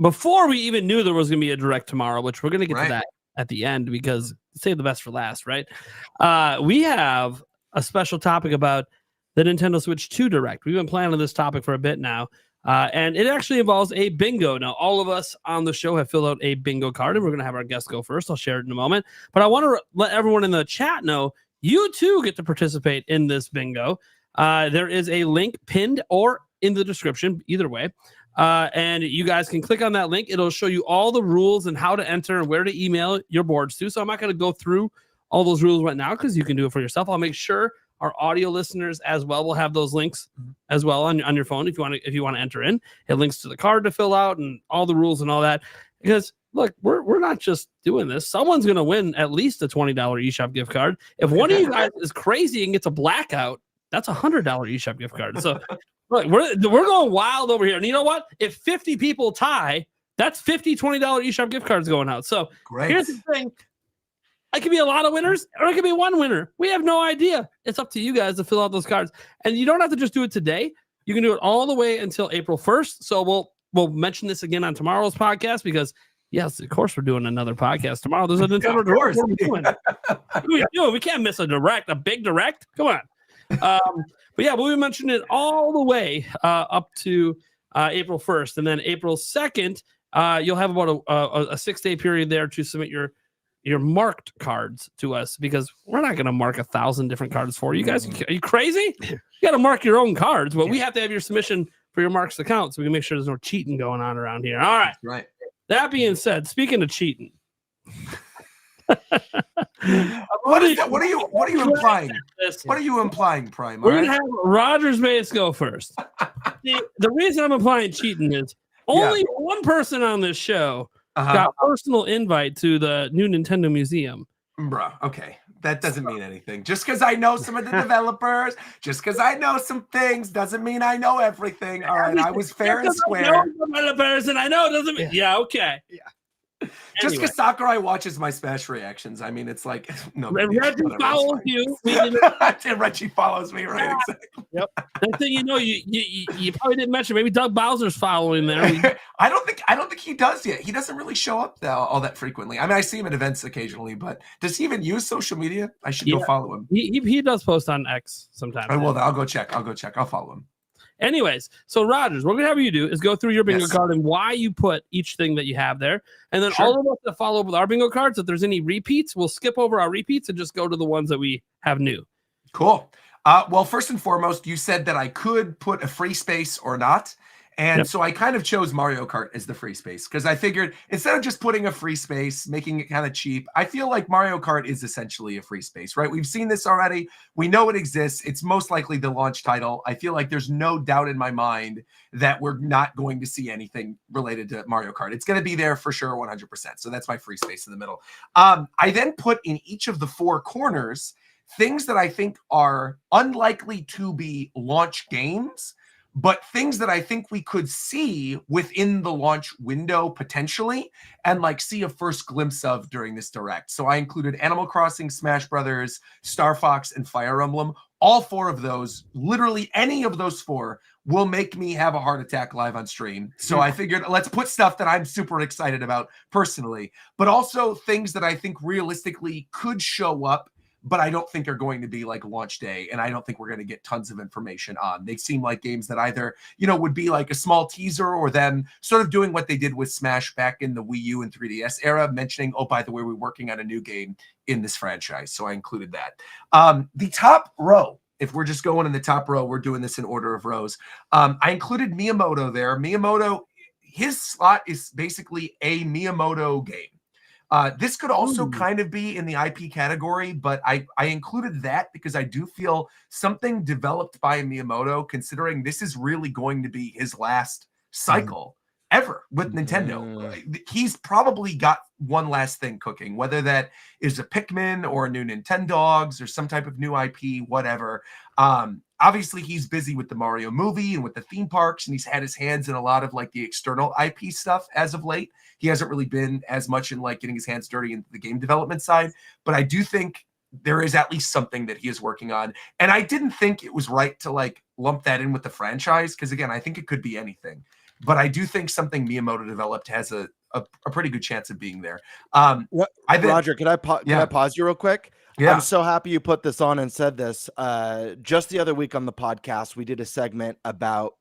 before we even knew there was going to be a direct tomorrow, which we're going to get Right. to that at the end because save the best for last, right? We have a special topic about the Nintendo Switch 2 Direct. We've been planning this topic for a bit now, and it actually involves a bingo. Now, all of us on the show have filled out a bingo card, and we're going to have our guest go first. I'll share it in a moment. But I want to let everyone in the chat know you too get to participate in this bingo. There is a link pinned or in the description, either way. And you guys can click on that link. It'll show you all the rules and how to enter and where to email your boards to. So I'm not going to go through all those rules right now because you can do it for yourself. I'll make sure our audio listeners as well will have those links as well on your phone if you want to enter in. It links to the card to fill out and all the rules and all that. Because look, we're not just doing this. Someone's going to win at least a $20 eShop gift card. If one of you guys is crazy and gets a blackout, that's a $100 eShop gift card. So look, we're going wild over here. And you know what? If 50 people tie, that's 50 $20 eShop gift cards going out. So here's the thing. It could be a lot of winners or it could be one winner. We have no idea. It's up to you guys to fill out those cards. And you don't have to just do it today. You can do it all the way until April 1st. So we'll mention this again on tomorrow's podcast because yes, of course we're doing another podcast tomorrow. There's a Nintendo Direct. What are we doing? What are we doing? We can't miss a big direct. Come on. But yeah, we'll be mentioning it all the way up to April 1st. And then April 2nd, you'll have about a 6-day period there to submit your marked cards to us because we're not going to mark 1,000 different cards for you guys. Are you crazy? You got to mark your own cards, but we have to have your submission for your marks to count so we can make sure there's no cheating going on around here. All right. Right. That being said, speaking of cheating. What is that? What are you implying? What are you implying, Prime? We're gonna have Rogers Bates go first. The reason I'm implying cheating is only one person on this show got personal invite to the new Nintendo Museum. Bruh, okay. That doesn't mean anything. Just because I know some of the developers, just because I know some things, doesn't mean I know everything. All right, I was fair and square. I know developers and I know it doesn't mean okay. Yeah. Just because Sakurai watches my Smash reactions, I mean, it's like no. Reggie follows you. Reggie follows me, right? Exactly. Yep. Next thing you know, you probably didn't mention maybe Doug Bowser's following there. I don't think he does yet. He doesn't really show up all that frequently. I mean, I see him at events occasionally, but does he even use social media? I should go follow him. He does post on X sometimes. I will. I'll go check. I'll follow him. Anyways, so Rogers, what we're going to have you do is go through your bingo card and why you put each thing that you have there. And then all of us that follow up with our bingo cards, if there's any repeats, we'll skip over our repeats and just go to the ones that we have new. Cool. Well, first and foremost, you said that I could put a free space or not. And so I kind of chose Mario Kart as the free space because I figured instead of just putting a free space, making it kind of cheap, I feel like Mario Kart is essentially a free space, right? We've seen this already. We know it exists. It's most likely the launch title. I feel like there's no doubt in my mind that we're not going to see anything related to Mario Kart. It's going to be there for sure 100%. So that's my free space in the middle. I then put in each of the 4 corners things that I think are unlikely to be launch games, but things that I think we could see within the launch window potentially and like see a first glimpse of during this direct. So I included Animal Crossing, Smash Brothers, Star Fox, and Fire Emblem. All 4 of those, literally any of those 4 will make me have a heart attack live on stream. So I figured let's put stuff that I'm super excited about personally, but also things that I think realistically could show up but I don't think are going to be like launch day, and I don't think we're going to get tons of information on. They seem like games that either, would be like a small teaser or them sort of doing what they did with Smash back in the Wii U and 3DS era, mentioning, oh, by the way, we're working on a new game in this franchise. So I included that. The top row, if we're just going in the top row, we're doing this in order of rows. I included Miyamoto there. Miyamoto, his slot is basically a Miyamoto game. This could also kind of be in the IP category, but I included that because I do feel something developed by Miyamoto, considering this is really going to be his last cycle ever with Nintendo. He's probably got one last thing cooking, whether that is a Pikmin or a new Nintendogs or some type of new IP, whatever. Obviously, he's busy with the Mario movie and with the theme parks, and he's had his hands in a lot of like the external IP stuff as of late. He hasn't really been as much in like getting his hands dirty in the game development side, but I do think there is at least something that he is working on. And I didn't think it was right to like lump that in with the franchise because, again, I think it could be anything. but I do think something Miyamoto developed has a pretty good chance of being there. What, I think, Roger, can I pause you real quick? Yeah. I'm so happy you put this on and said this. Just the other week on the podcast, we did a segment about,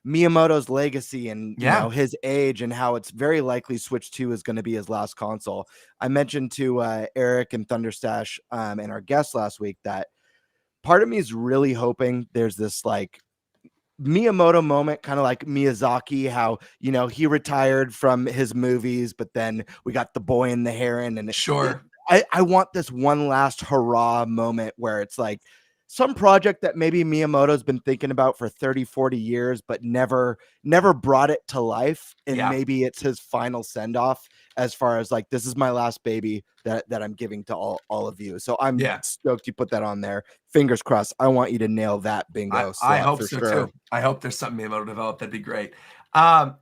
Miyamoto's legacy and, his age and how it's very likely Switch 2 is going to be his last console. I mentioned to Eric and Thunderstash and our guest last week that part of me is really hoping there's this like Miyamoto moment, kind of like Miyazaki, how, he retired from his movies, but then we got The Boy and the Heron. And sure. I want this one last hurrah moment where it's like some project that maybe Miyamoto's been thinking about for 30, 40 years, but never brought it to life. And maybe it's his final send off as far as like, this is my last baby that I'm giving to all of you. So I'm stoked you put that on there. Fingers crossed. I want you to nail that bingo. I hope so too. I hope there's something Miyamoto developed. That'd be great.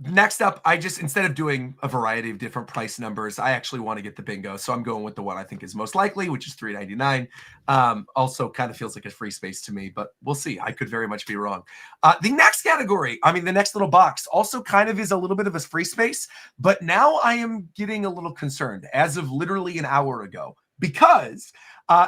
Next up, instead of doing a variety of different price numbers, I actually want to get the bingo. So I'm going with the one I think is most likely, which is $399. Also kind of feels like a free space to me, but we'll see. I could very much be wrong. The next category, the next little box also kind of is a little bit of a free space, but now I am getting a little concerned as of literally an hour ago, because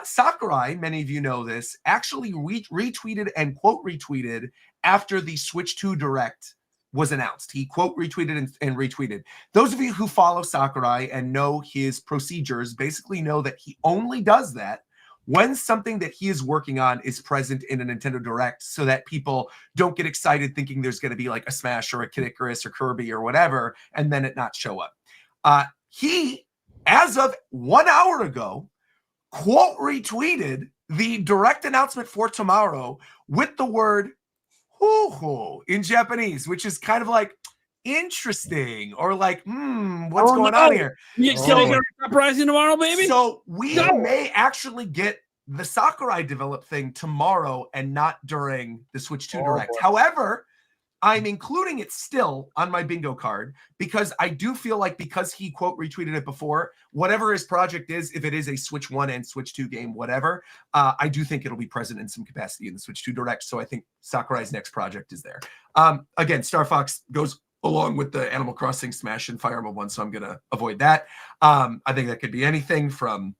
Sakurai, many of you know this, actually retweeted and quote retweeted after the Switch 2 Direct was announced. He quote retweeted and retweeted. Those of you who follow Sakurai and know his procedures basically know that he only does that when something that he is working on is present in a Nintendo Direct, so that people don't get excited thinking there's going to be like a Smash or a Kid Icarus or Kirby or whatever, and then it not show up. He, as of 1 hour ago, quote retweeted the Direct announcement for tomorrow with the word "hoo-hoo" in Japanese, which is kind of like interesting, or like, what's going on here? So, uprising tomorrow, baby. So we may actually get the Sakurai developed thing tomorrow and not during the Switch 2 Direct. Boy. However, I'm including it still on my bingo card because I do feel like, because he quote retweeted it before, whatever his project is, if it is a Switch 1 and Switch 2 game, whatever, I do think it'll be present in some capacity in the Switch 2 Direct. So I think Sakurai's next project is there. Again, Star Fox goes along with the Animal Crossing, Smash, and Fire Emblem one, so I'm going to avoid that. I think that could be anything from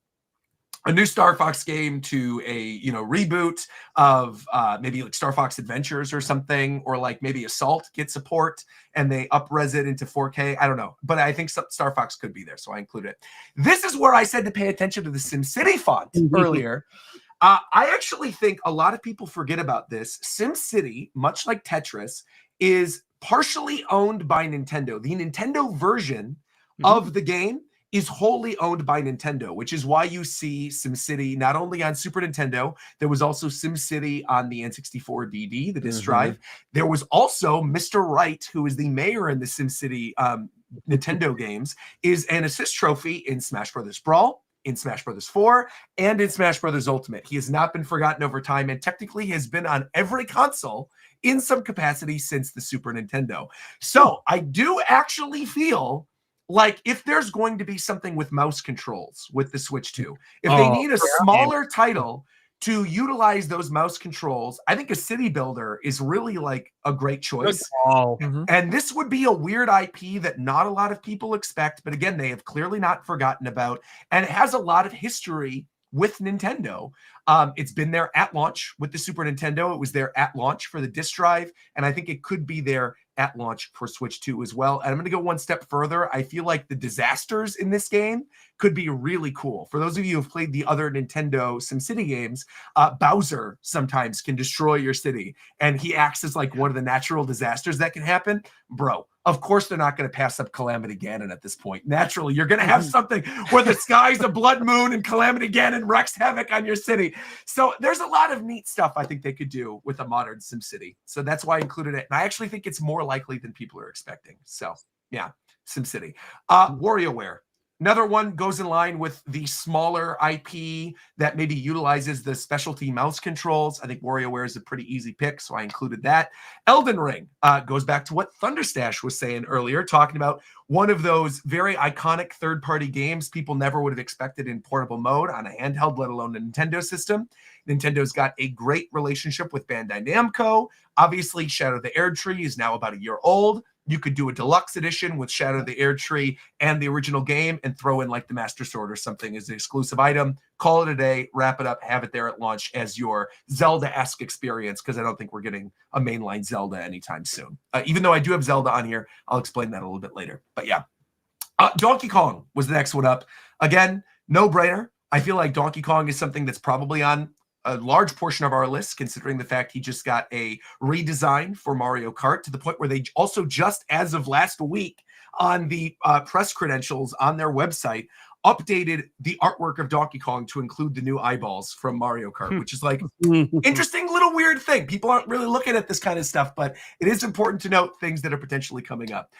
a new Star Fox game to a reboot of maybe like Star Fox Adventures or something, or like maybe Assault gets support and they up-res it into 4K. I don't know, but I think Star Fox could be there, so I include it. This is where I said to pay attention to the SimCity font earlier. I actually think a lot of people forget about this. SimCity, much like Tetris, is partially owned by Nintendo. The Nintendo version of the game is wholly owned by Nintendo, which is why you see SimCity not only on Super Nintendo, there was also SimCity on the N64 DD, the disc drive. There was also Mr. Right, who is the mayor in the SimCity Nintendo games, is an assist trophy in Smash Bros. Brawl, in Smash Bros. 4, and in Smash Bros. Ultimate. He has not been forgotten over time, and technically has been on every console in some capacity since the Super Nintendo. So I do actually feel like if there's going to be something with mouse controls with the Switch 2, if they need a smaller title to utilize those mouse controls, I think a City Builder is really like a great choice. And this would be a weird IP that not a lot of people expect, but again, they have clearly not forgotten about, and it has a lot of history with Nintendo. It's been there at launch with the Super Nintendo. It was there at launch for the disc drive, and I think it could be there at launch for Switch 2 as well. And I'm going to go one step further. I feel like the disasters in this game could be really cool. For those of you who have played the other Nintendo SimCity games, Bowser sometimes can destroy your city, and he acts as like one of the natural disasters that can happen. Bro, of course they're not going to pass up Calamity Ganon at this point. Naturally, you're going to have something where the sky's a blood moon and Calamity Ganon wreaks havoc on your city. So there's a lot of neat stuff I think they could do with a modern SimCity. So that's why I included it. And I actually think it's more likely than people are expecting. So yeah, SimCity. WarioWare. Another one goes in line with the smaller IP that maybe utilizes the specialty mouse controls. I think WarioWare is a pretty easy pick, so I included that. Elden Ring goes back to what Thunderstash was saying earlier, talking about one of those very iconic third-party games people never would have expected in portable mode on a handheld, let alone a Nintendo system. Nintendo's got a great relationship with Bandai Namco. Obviously, Shadow of the Erdtree is now about a year old. You could do a deluxe edition with Shadow of the Erdtree and the original game and throw in like the Master Sword or something as an exclusive item. Call it a day, wrap it up, have it there at launch as your Zelda-esque experience, because I don't think we're getting a mainline Zelda anytime soon. Even though I do have Zelda on here, I'll explain that a little bit later. But yeah. Donkey Kong was the next one up. Again, no-brainer. I feel like Donkey Kong is something that's probably on a large portion of our list, considering the fact he just got a redesign for Mario Kart, to the point where they also just, as of last week, on the press credentials on their website, updated the artwork of Donkey Kong to include the new eyeballs from Mario Kart, which is like interesting little weird thing. People aren't really looking at this kind of stuff, but it is important to note things that are potentially coming up.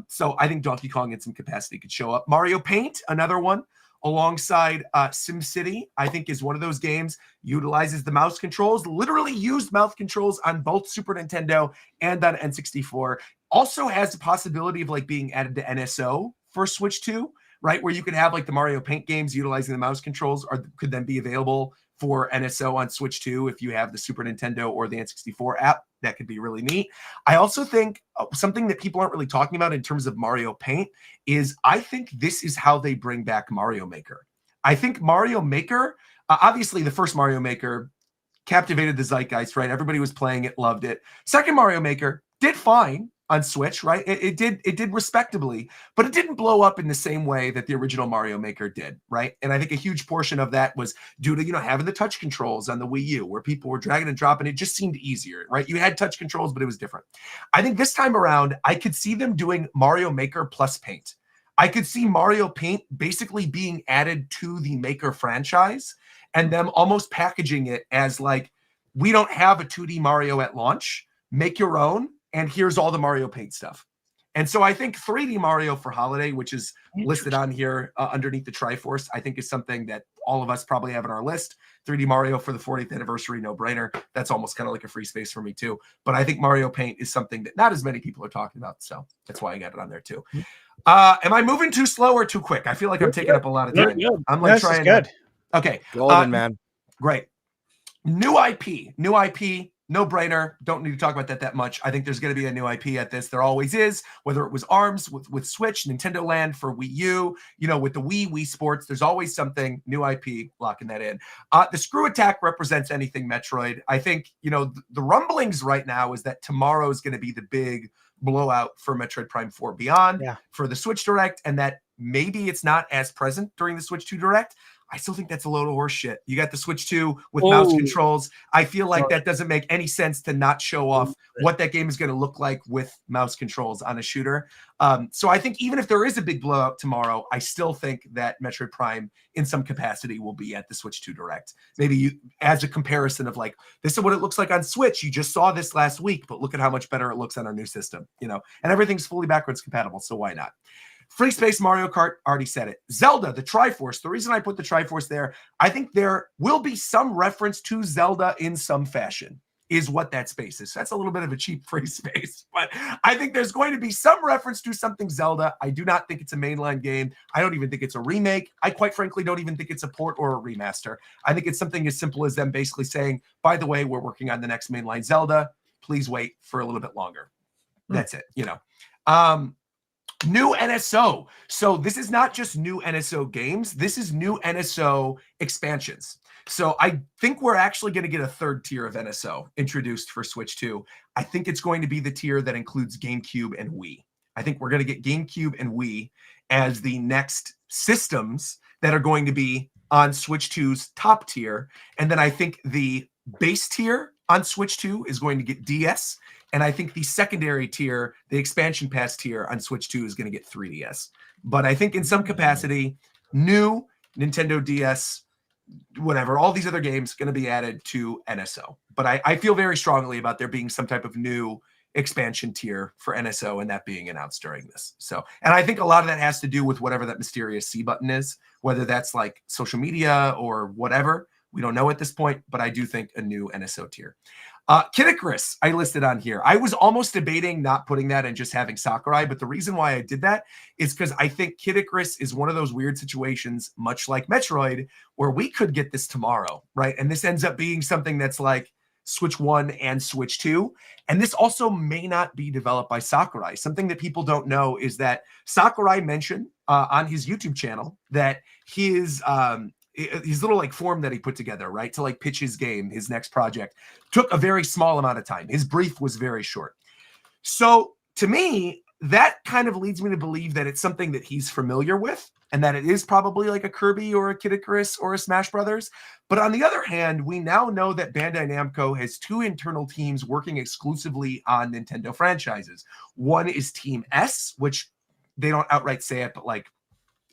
So I think Donkey Kong in some capacity could show up. Mario Paint, another one, alongside SimCity, I think is one of those games, utilizes the mouse controls, literally used mouse controls on both Super Nintendo and on N64. Also has the possibility of like being added to NSO for Switch 2, right? Where you could have like the Mario Paint games utilizing the mouse controls, or could then be available for NSO on Switch 2 if you have the Super Nintendo or the N64 app. That could be really neat. I also think something that people aren't really talking about in terms of Mario Paint is I think this is how they bring back Mario Maker. I think Mario Maker, obviously the first Mario Maker captivated the zeitgeist, right? Everybody was playing it, loved it. Second Mario Maker did fine on Switch, right? It did respectably, but it didn't blow up in the same way that the original Mario Maker did, right? And I think a huge portion of that was due to, having the touch controls on the Wii U, where people were dragging and dropping. It just seemed easier, right? You had touch controls, but it was different. I think this time around, I could see them doing Mario Maker plus Paint. I could see Mario Paint basically being added to the Maker franchise and them almost packaging it as like, we don't have a 2D Mario at launch, make your own, and here's all the Mario Paint stuff. And so I think 3D Mario for holiday, which is listed on here underneath the Triforce, I think is something that all of us probably have on our list. 3D Mario for the 40th anniversary, no brainer. That's almost kind of like a free space for me too. But I think Mario Paint is something that not as many people are talking about. So that's why I got it on there too. Am I moving too slow or too quick? I feel like I'm taking up a lot of time. I'm like trying to. Okay. Golden, man. Great. New IP. No brainer. Don't need to talk about that much. I think there's going to be a new IP at this. There always is, whether it was ARMS with Switch, Nintendo Land for Wii U, with the Wii Sports, there's always something, new IP, locking that in. The Screw Attack represents anything Metroid. I think, the rumblings right now is that tomorrow is going to be the big blowout for Metroid Prime 4 Beyond for the Switch Direct, and that maybe it's not as present during the Switch 2 Direct. I still think that's a load of horse shit. You got the Switch 2 with mouse controls. I feel like that doesn't make any sense to not show off what that game is going to look like with mouse controls on a shooter. So I think even if there is a big blowout tomorrow, I still think that Metroid Prime in some capacity will be at the Switch 2 Direct. Maybe as a comparison of like, this is what it looks like on Switch. You just saw this last week, but look at how much better it looks on our new system, and everything's fully backwards compatible. So why not? Free Space Mario Kart, already said it. Zelda, the Triforce. The reason I put the Triforce there, I think there will be some reference to Zelda in some fashion, is what that space is. That's a little bit of a cheap free space, but I think there's going to be some reference to something Zelda. I do not think it's a mainline game. I don't even think it's a remake. I quite frankly don't even think it's a port or a remaster. I think it's something as simple as them basically saying, by the way, we're working on the next mainline Zelda. Please wait for a little bit longer. That's it, New NSO. So this is not just new NSO games. This is new NSO expansions. So I think we're actually going to get a third tier of NSO introduced for Switch 2. I think it's going to be the tier that includes GameCube and Wii. I think we're going to get GameCube and Wii as the next systems that are going to be on Switch 2's top tier. And then I think the base tier on Switch 2 is going to get DS. And I think the secondary tier, the expansion pass tier on Switch 2 is going to get 3DS. But I think in some capacity, new Nintendo DS, whatever, all these other games going to be added to NSO. But I feel very strongly about there being some type of new expansion tier for NSO and that being announced during this. So, and I think a lot of that has to do with whatever that mysterious C button is, whether that's like social media or whatever. We don't know at this point, but I do think a new NSO tier. Kid Icarus, I listed on here. I was almost debating not putting that and just having Sakurai, but the reason why I did that is because I think Kid Icarus is one of those weird situations, much like Metroid, where we could get this tomorrow, right? And this ends up being something that's like Switch 1 and Switch 2. And this also may not be developed by Sakurai. Something that people don't know is that Sakurai mentioned on his YouTube channel that his little like form that he put together, right, to like pitch his game, his next project, took a very small amount of time. His brief was very short. So to me, that kind of leads me to believe that it's something that he's familiar with and that it is probably like a Kirby or a Kid Icarus or a Smash Brothers. But on the other hand, we now know that Bandai Namco has 2 internal teams working exclusively on Nintendo franchises. One is Team S, which they don't outright say it, but like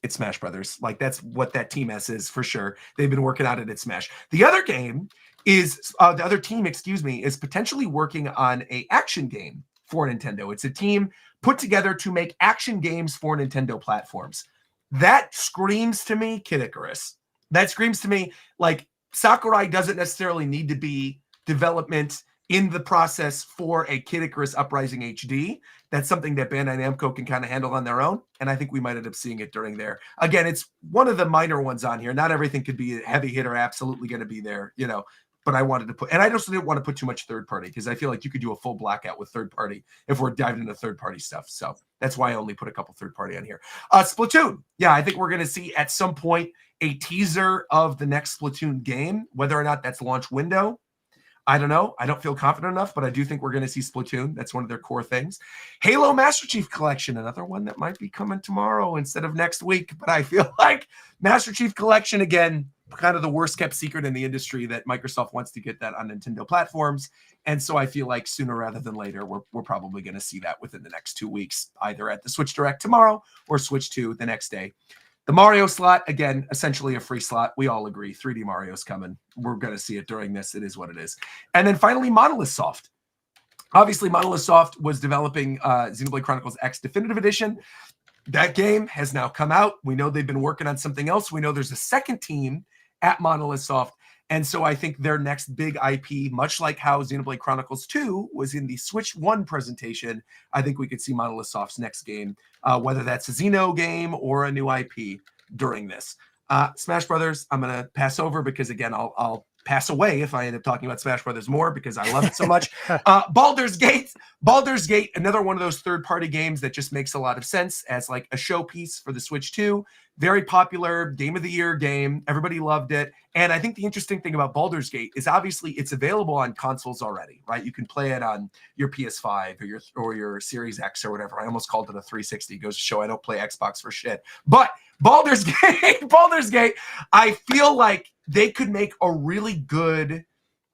it's Smash Brothers. Like that's what that Team S is for sure. They've been working on it at Smash. The other game is the other team, is potentially working on a action game for Nintendo. It's a team put together to make action games for Nintendo platforms. That screams to me Kid Icarus. That screams to me like Sakurai doesn't necessarily need to be development in the process for a Kid Icarus Uprising HD. That's something that Bandai Namco can kind of handle on their own. And I think we might end up seeing it during there. Again, it's one of the minor ones on here. Not everything could be a heavy hitter, absolutely going to be there, you know. But I wanted to put, and I also didn't want to put too much third party because I feel like you could do a full blackout with third party if we're diving into third party stuff. So that's why I only put a couple third party on here. Splatoon. Yeah, I think we're going to see at some point a teaser of the next Splatoon game. Whether or not that's launch window, I don't know. I don't feel confident enough, but I do think we're going to see Splatoon. That's one of their core things. Halo Master Chief Collection, another one that might be coming tomorrow instead of next week. But I feel like Master Chief Collection, again, kind of the worst kept secret in the industry that Microsoft wants to get that on Nintendo platforms. And so I feel like sooner rather than later, we're probably going to see that within the next 2 weeks, either at the Switch Direct tomorrow or Switch 2 the next day. The Mario slot, again, essentially a free slot. We all agree 3D Mario's coming. We're going to see it during this. It is what it is. And then finally, Monolith Soft. Obviously, Monolith Soft was developing Xenoblade Chronicles X Definitive Edition. That game has now come out. We know they've been working on something else. We know there's a second team at Monolith Soft. And so I think their next big IP, much like how Xenoblade Chronicles 2 was in the Switch 1 presentation, I think we could see Monolith Soft's next game, whether that's a Xeno game or a new IP during this. Smash Brothers, I'm going to pass over because, again, I'll pass away if I end up talking about Smash Brothers more because I love it so much. Baldur's Gate, another one of those third-party games that just makes a lot of sense as like a showpiece for the Switch 2. Very popular Game of the Year game. Everybody loved it. And I think the interesting thing about Baldur's Gate is obviously it's available on consoles already, right? You can play it on your PS5 or your Series X or whatever. I almost called it a 360. It goes to show I don't play Xbox for shit. But Baldur's Gate, I feel like they could make a really good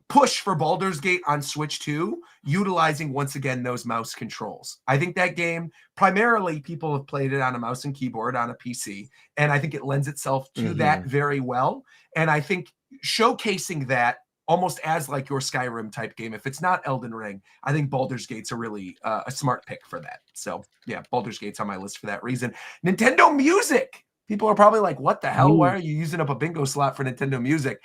push for Baldur's Gate on Switch 2, utilizing once again those mouse controls. I think that game, primarily people have played it on a mouse and keyboard on a PC, and I think it lends itself to that very well. And I think showcasing that almost as like your Skyrim type game, if it's not Elden Ring, I think Baldur's Gate's a really a smart pick for that. So yeah, Baldur's Gate's on my list for that reason. Nintendo Music. People are probably like, what the hell? Why are you using up a bingo slot for Nintendo Music?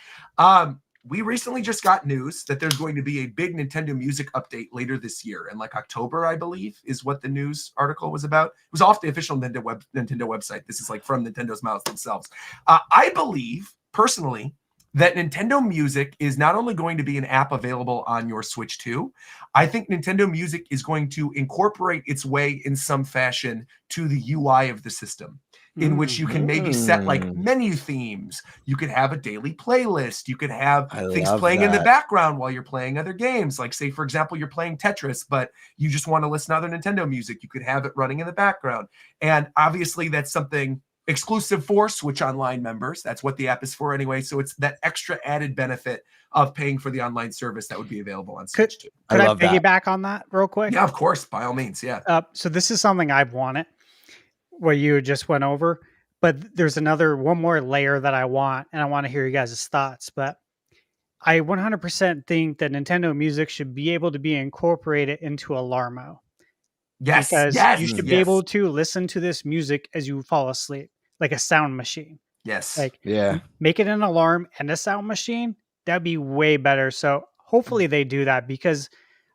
We recently just got news that there's going to be a big Nintendo Music update later this year. In like October, I believe, is what the news article was about. It was off the official Nintendo website. This is like from Nintendo's mouths themselves. I believe, personally, that Nintendo Music is not only going to be an app available on your Switch 2, I think Nintendo Music is going to incorporate its way in some fashion to the UI of the system, in which you can maybe set like menu themes. You could have a daily playlist. You could have things playing in the background while you're playing other games. Like say, for example, you're playing Tetris, but you just want to listen to other Nintendo music. You could have it running in the background. And obviously that's something exclusive for Switch Online members. That's what the app is for anyway. So it's that extra added benefit of paying for the online service that would be available on Switch too. Could I piggyback on that real quick? Yeah, of course. By all means. Yeah. So this is something I've wanted, what you just went over, but there's one more layer that I want, and I want to hear you guys' thoughts. But I 100% think that Nintendo Music should be able to be incorporated into Alarmo. Yes. Because you should be able to listen to this music as you fall asleep, like a sound machine. Yes. Like, make it an alarm and a sound machine. That'd be way better. So hopefully they do that, because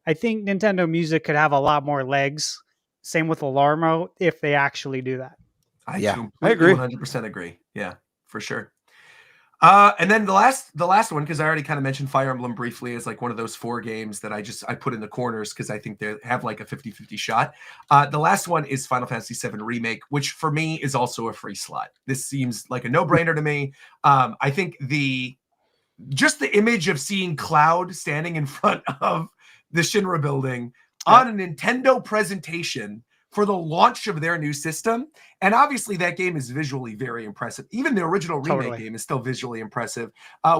I think Nintendo Music could have a lot more legs. Same with Alarmo if they actually do that. I agree. 100% agree. Yeah, for sure. And then the last one, because I already kind of mentioned Fire Emblem briefly as like one of those 4 games that I put in the corners because I think they have like a 50-50 shot. The last one is Final Fantasy VII Remake, which for me is also a free slot. This seems like a no-brainer to me. I think just the image of seeing Cloud standing in front of the Shinra building on a Nintendo presentation for the launch of their new system. And obviously that game is visually very impressive. Even the original remake game is still visually impressive.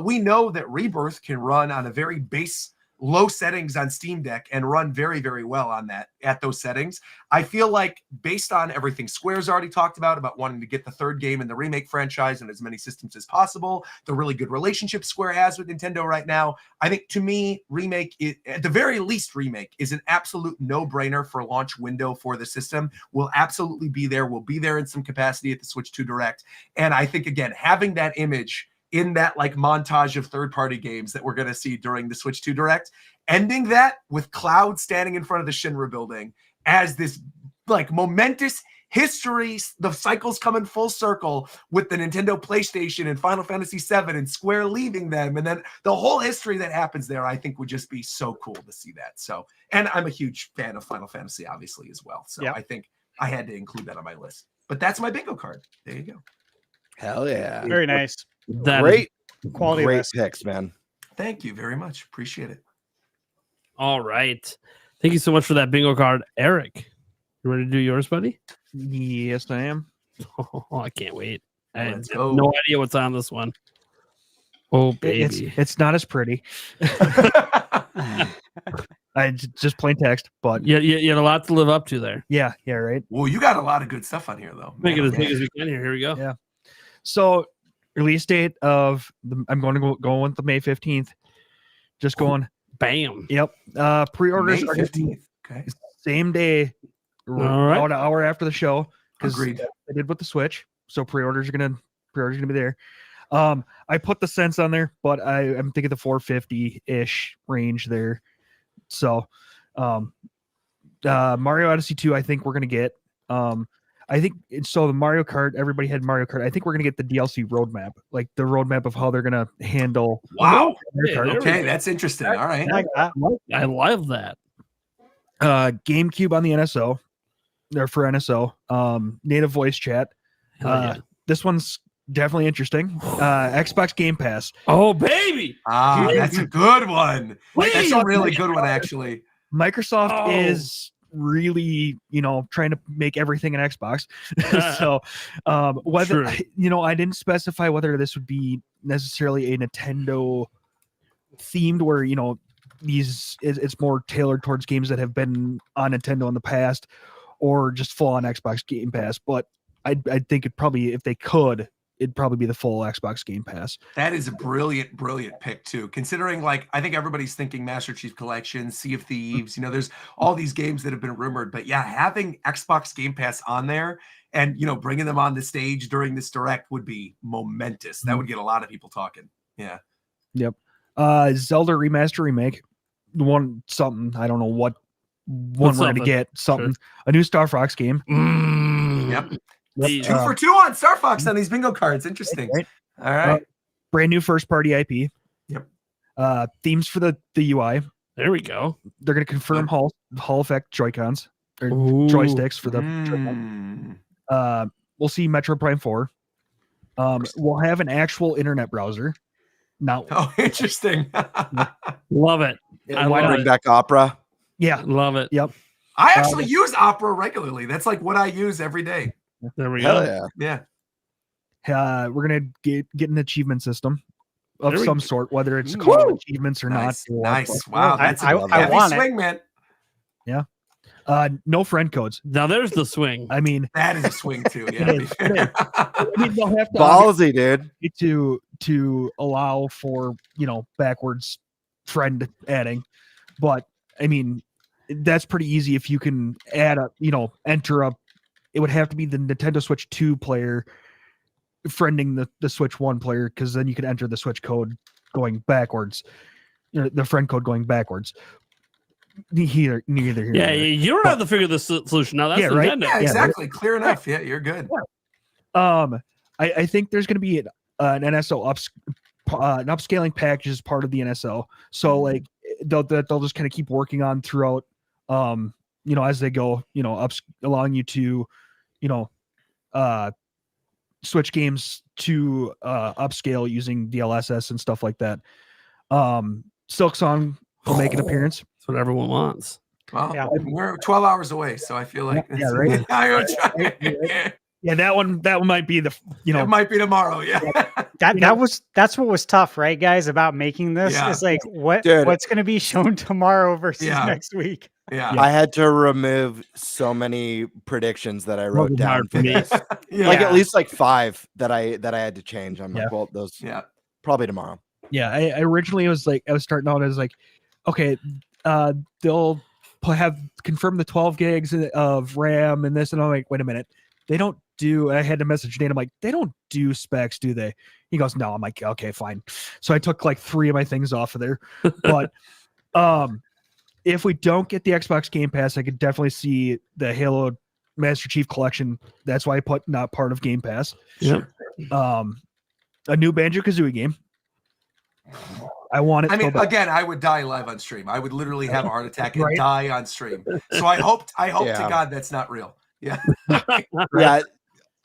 We know that Rebirth can run on a very base, low settings on Steam Deck and run very, very well on that at those settings. I feel like based on everything Square's already talked about wanting to get the 3rd game in the remake franchise and as many systems as possible, the really good relationship Square has with Nintendo right now, I think to me, Remake, at the very least, Remake is an absolute no-brainer for launch window for the system. Will absolutely be there. Will be there in some capacity at the Switch 2 Direct. And I think, again, having that image in that like montage of third-party games that we're going to see during the Switch 2 Direct, ending that with Cloud standing in front of the Shinra building as this like momentous history, the cycles coming full circle with the Nintendo PlayStation and Final Fantasy VII and Square leaving them, and then the whole history that happens there, I think would just be so cool to see that. So, and I'm a huge fan of Final Fantasy, obviously, as well. So I think I had to include that on my list. But that's my bingo card. There you go. Hell yeah. Very nice. Great quality great list. picks, man. Thank you very much. Appreciate it. All right. Thank you so much for that bingo card. Eric, you ready to do yours, buddy? Yes, I am. Oh, I can't wait. I have Let's go. no idea what's on this one. Oh, baby. It's not as pretty. Just plain text, but You had a lot to live up to there. yeah, right. Well, you got a lot of good stuff on here, though. Make it Man, as big as we can here. Here we go. Yeah. So release date of I'm going to go with the May 15th. Just going. Bam. Yep. Pre-orders May are 15th. Okay. same day, All right. about an hour after the show. Because Agreed. I did with the Switch, so pre-orders are gonna be there. I put the cents on there, but I'm thinking the 450-ish range there. So, Mario Odyssey 2, I think we're gonna get. I think so. The Mario Kart, everybody had Mario Kart. I think we're gonna get the DLC roadmap, like the roadmap of how they're gonna handle. Wow. Mario Kart. There we Okay, go. that's interesting. All right. I like that. I love that. GameCube on the NSO, or for NSO. Native voice chat. Hell yeah. This one's definitely interesting. Xbox Game Pass. Oh, baby. That's a good one. That's a Please. really good one, actually. Microsoft Oh. is really, trying to make everything an Xbox. So, whether True. I didn't specify whether this would be necessarily a Nintendo themed, where it's more tailored towards games that have been on Nintendo in the past, or just full on Xbox Game Pass. But I think it'd probably, if they could, it'd probably be the full Xbox Game Pass. That is a brilliant, brilliant pick too. Considering, like, I think everybody's thinking Master Chief Collection, Sea of Thieves. There's all these games that have been rumored, but yeah, having Xbox Game Pass on there and bringing them on the stage during this direct would be momentous. That would get a lot of people talking. Yeah. Yep. Zelda Remaster Remake. Something I don't know what one we're gonna something? get. Something a new Star Fox game. Yep. Geez. 2 for 2 on Star Fox on these bingo cards. Interesting. Right. All right. Brand new first party IP. Yep. Themes for the UI. There we go. They're going to confirm Hall Effect Joy-Cons or Ooh. joysticks for the. Joy-Con. We'll see Metro Prime 4. We'll have an actual internet browser. Now, Oh, interesting. Love it. I why love not? Bring back Opera. Yeah. Love it. Yep. I actually use Opera regularly. That's like what I use every day. There we Hell go. yeah. Yeah. We're gonna get an achievement system of There we some go. sort, whether it's Ooh. called achievements or Nice. not. Nice. Wow. I- That's I a heavy want it. swing, man. No friend codes. Now there's the swing. I mean, That is a swing too. Yeah. It is. they'll have to Ballsy, dude. to allow for backwards friend adding, but I mean that's pretty easy if you can add enter up. It would have to be the Nintendo Switch 2 player friending the Switch 1 player, because then you can enter the Switch code going backwards, the friend code going backwards. Neither here. Yeah, nor there. you don't have to figure this solution now. That's Yeah, right? Nintendo. Yeah, exactly. Clear enough. Yeah, you're good. I think there's going to be an NSO an upscaling package as part of the NSO. So like they'll just kind of keep working on throughout, as they go, allowing you to, switch games to upscale using DLSS and stuff like that. Silksong will make an appearance. That's what everyone wants. Well, Yeah. we're 12 hours away, so I feel like Yeah, right. Yeah, that one might be the it might be tomorrow. Yeah. That's what was tough, right, guys, about making this. Yeah. It's like Dude. what's going to be shown tomorrow versus Yeah. next week. Yeah. I had to remove so many predictions that I wrote Wasn't down hard for for me. this. Yeah. Like at least like 5 that I had to change. I'm Yeah. like, well, those Yeah. probably tomorrow. Yeah, I originally was starting out as like, okay, they'll have confirmed the 12 gigs of RAM and this, and I'm like, wait a minute, they don't do. I had to message Dana. I'm like, they don't do specs, do they? He goes, no. I'm like, okay, fine. So I took like 3 of my things off of there, but if we don't get the Xbox Game Pass, I could definitely see the Halo Master Chief Collection. That's why I put not part of Game Pass. Yep. A new Banjo-Kazooie game. I want it. I mean, so bad. again, I would die live on stream. I would literally have a heart attack and Right. die on stream. So I hope Yeah. to God that's not real. Yeah. Yeah,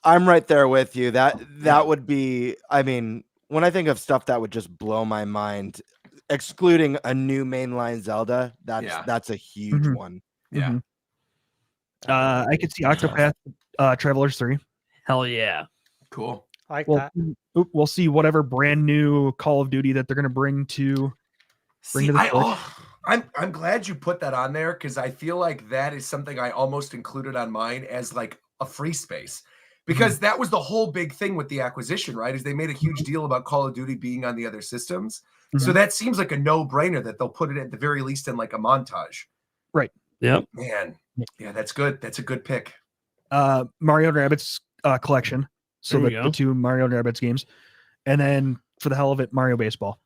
I'm right there with you. That would be. I mean, when I think of stuff that would just blow my mind, excluding a new mainline Zelda, that's a huge Mhm. one. Yeah. Mhm. I could see Octopath Travelers 3. Hell yeah. Cool. I like Well, that. we'll see whatever brand new Call of Duty that they're going to bring to. Bring See, to the Switch. I'm glad you put that on there because I feel like that is something I almost included on mine as like a free space. Because that was the whole big thing with the acquisition, right? Is they made a huge deal about Call of Duty being on the other systems. So Mhm. that seems like a no-brainer that they'll put it at the very least in like a montage. Yep. Man. Yeah, that's good. That's a good pick. Mario & Rabbids collection. So There you the go. 2 Mario & Rabbids games. And then for the hell of it, Mario Baseball.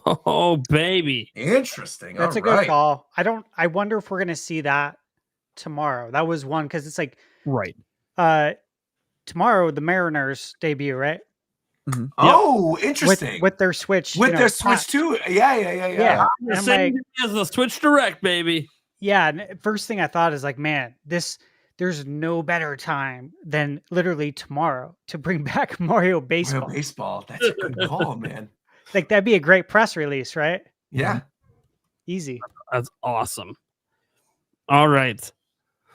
Oh, baby. Interesting. That's a All good right. call. I wonder if we're going to see that tomorrow. That was one because it's like Right. tomorrow the Mariners debut, right? Oh, interesting. With their Switch. With you know, their Switch pack. too. Yeah. Yeah. And I'm Same like, as the Switch Direct, baby. yeah. And first thing I thought is like, man, there's no better time than literally tomorrow to bring back Mario Baseball. Mario Baseball. That's a good call, man. Like that'd be a great press release, right? Yeah. Easy. That's awesome. All right.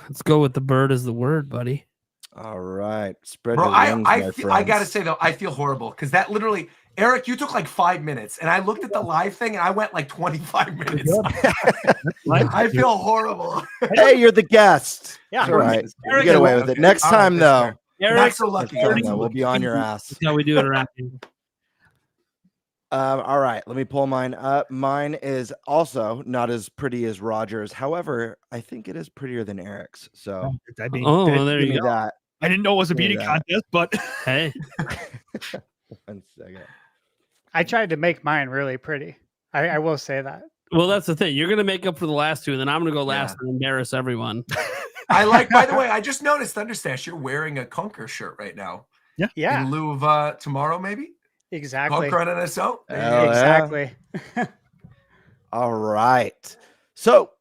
Let's go with the bird as the word, buddy. All right, spread Bro, your wings, my I gotta friends. say though, I feel horrible because that literally, Eric, you took like 5 minutes, and I looked at the live thing, and I went like 25 minutes. I feel horrible. Hey, you're the guest. Yeah. It's all right. You Eric, get away with it. okay. Next All right, time, that's though. fair. Not so lucky. Next time, though, we'll be on your ass. That's how we do it around here. All right, let me pull mine up. Mine is also not as pretty as Roger's. However, I think it is prettier than Eric's. So I mean, Oh, well, there give you me go. that. I didn't know it was a Give me beauty that. contest, but Hey, 1 second. I tried to make mine really pretty. I will say that. well, that's the thing. You're going to make up for the last 2, and then I'm going to go last Yeah. and embarrass everyone. I like. By the way, I just noticed, Thunderstash, you're wearing a Conquer shirt right now Yeah, in lieu of tomorrow, maybe exactly. Conquer on NSO. There you Hell go. yeah. Exactly. All right. So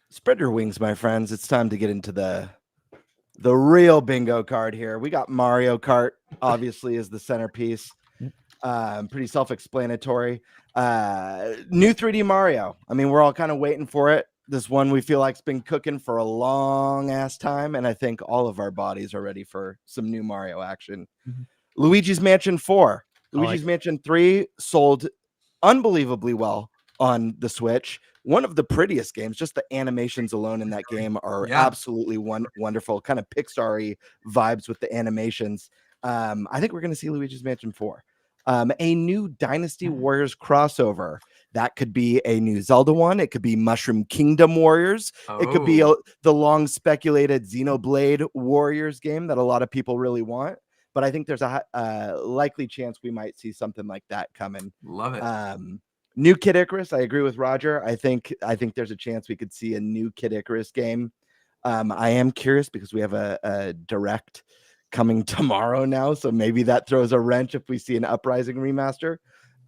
spread your wings, my friends. It's time to get into the real bingo card here. We got Mario Kart, obviously, is the centerpiece. Pretty self-explanatory. New 3D Mario. I mean, we're all kind of waiting for it. This one we feel like's been cooking for a long ass time, and I think all of our bodies are ready for some new Mario action. Mhm. Luigi's Mansion 4. I like Luigi's Mansion 3 sold unbelievably well on the Switch. One of the prettiest games. Just the animations alone in that game are Yeah. absolutely wonderful. Kind of Pixar-y vibes with the animations. I think we're going to see Luigi's Mansion 4. A new Dynasty Warriors crossover. That could be a new Zelda one. It could be Mushroom Kingdom Warriors. It could be Oh. the long speculated Xenoblade Warriors game that a lot of people really want. But I think there's a likely chance we might see something like that coming. Love it. New Kid Icarus. I agree with Roger. I think there's a chance we could see a new Kid Icarus game. I am curious because we have a direct coming tomorrow now, so maybe that throws a wrench if we see an Uprising remaster.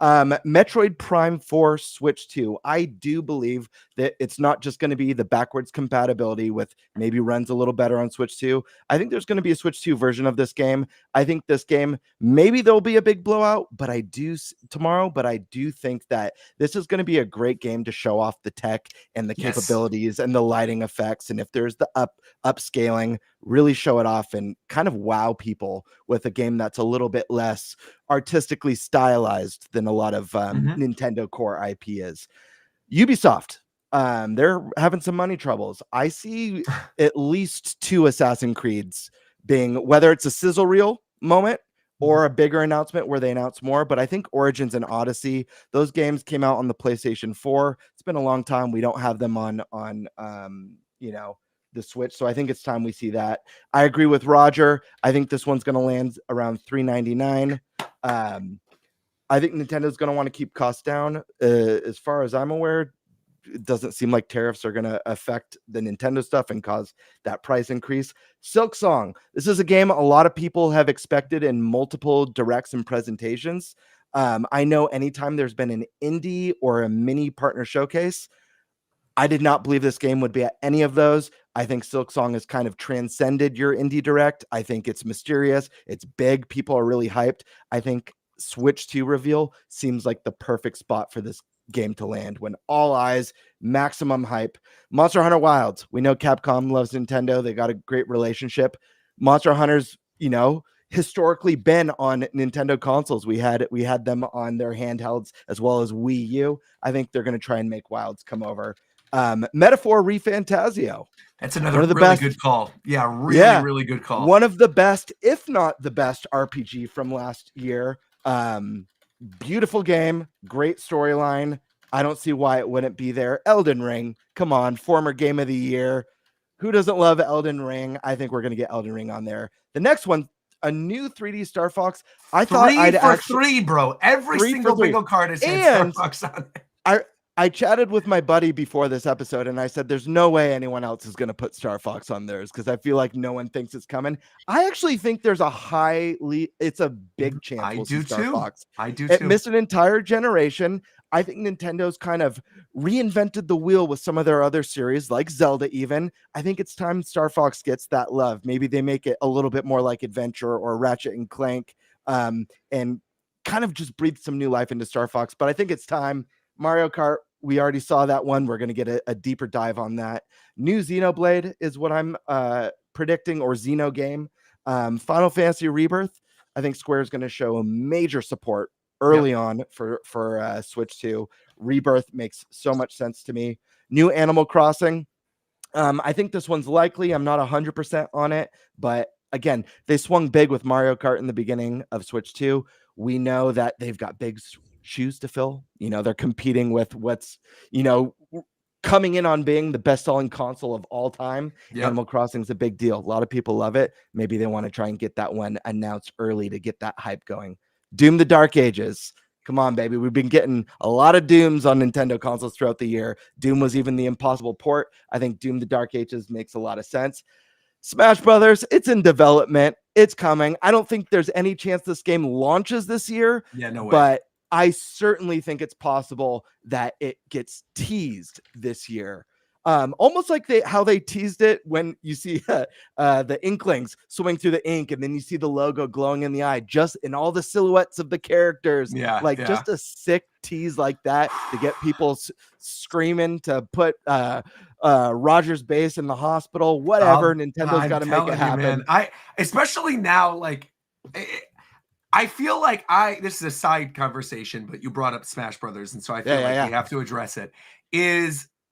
Metroid Prime 4 Switch 2. I do believe that it's not just going to be the backwards compatibility with maybe runs a little better on Switch 2. I think there's going to be a Switch 2 version of this game. I think this game, maybe there'll be a big blowout, but I do think that this is going to be a great game to show off the tech and the capabilities and the lighting effects. And if there's the upscaling, really show it off and kind of wow people with a game that's a little bit less artistically stylized than a lot of Nintendo core IP is. Ubisoft, they're having some money troubles. I see at least 2 Assassin's Creeds being, whether it's a sizzle reel moment or a bigger announcement where they announce more. But I think Origins and Odyssey, those games came out on the PlayStation 4. It's been a long time. We don't have them on the Switch, so I think it's time we see that. I agree with Roger. I think this one's going to land around $399. I think Nintendo's going to want to keep costs down. As far as I'm aware, it doesn't seem like tariffs are going to affect the Nintendo stuff and cause that price increase. Silksong. This is a game a lot of people have expected in multiple directs and presentations. I know anytime there's been an indie or a mini partner showcase, I did not believe this game would be at any of those. I think Silksong has kind of transcended your indie direct. I think it's mysterious. It's big. People are really hyped. I think Switch 2 reveal seems like the perfect spot for this game to land when all eyes, maximum hype. Monster Hunter Wilds. We know Capcom loves Nintendo. They got a great relationship. Monster Hunter's, historically been on Nintendo consoles. We had them on their handhelds as well as Wii U. I think they're going to try and make Wilds come over. Metaphor ReFantazio. That's another really good call. Yeah, really good call. One of the best, if not the best RPG from last year. Beautiful game, great storyline. I don't see why it wouldn't be there. Elden Ring, come on, former game of the year. Who doesn't love Elden Ring? I think we're going to get Elden Ring on there. The next one, a new 3D Star Fox. I thought I'd three, bro. Every single bingo card has Star Fox on it. I chatted with my buddy before this episode and I said, there's no way anyone else is going to put Star Fox on theirs because I feel like no one thinks it's coming. I actually think there's it's a big chance we'll see Star Fox. I do too. It missed an entire generation. I think Nintendo's kind of reinvented the wheel with some of their other series, like Zelda even. I think it's time Star Fox gets that love. Maybe they make it a little bit more like Adventure or Ratchet and Clank and kind of just breathe some new life into Star Fox. But I think it's time. Mario Kart, we already saw that one. We're going to get a deeper dive on that. New Xenoblade is what I'm predicting, or Xeno game. Final Fantasy Rebirth. I think Square is going to show a major support early on for Switch 2. Rebirth makes so much sense to me. New Animal Crossing. I think this one's likely. I'm not 100% on it, but again, they swung big with Mario Kart in the beginning of Switch 2. We know that they've got big shoes to fill. They're competing with what's, coming in on being the best-selling console of all time. Yep. Animal Crossing is a big deal. A lot of people love it. Maybe they want to try and get that one announced early to get that hype going. Doom: The Dark Ages. Come on, baby. We've been getting a lot of Dooms on Nintendo consoles throughout the year. Doom was even the impossible port. I think Doom: The Dark Ages makes a lot of sense. Smash Brothers, it's in development. It's coming. I don't think there's any chance this game launches this year. Yeah, no way. But I certainly think it's possible that it gets teased this year. Almost like how they teased it when you see the Inklings swimming through the ink and then you see the logo glowing in the eye, just in all the silhouettes of the characters. Just a sick tease like that to get people screaming to put Roger's base in the hospital, whatever. Nintendo's got to make it happen. Especially now, I feel like this is a side conversation, but you brought up Smash Brothers, and so I feel we have to address it.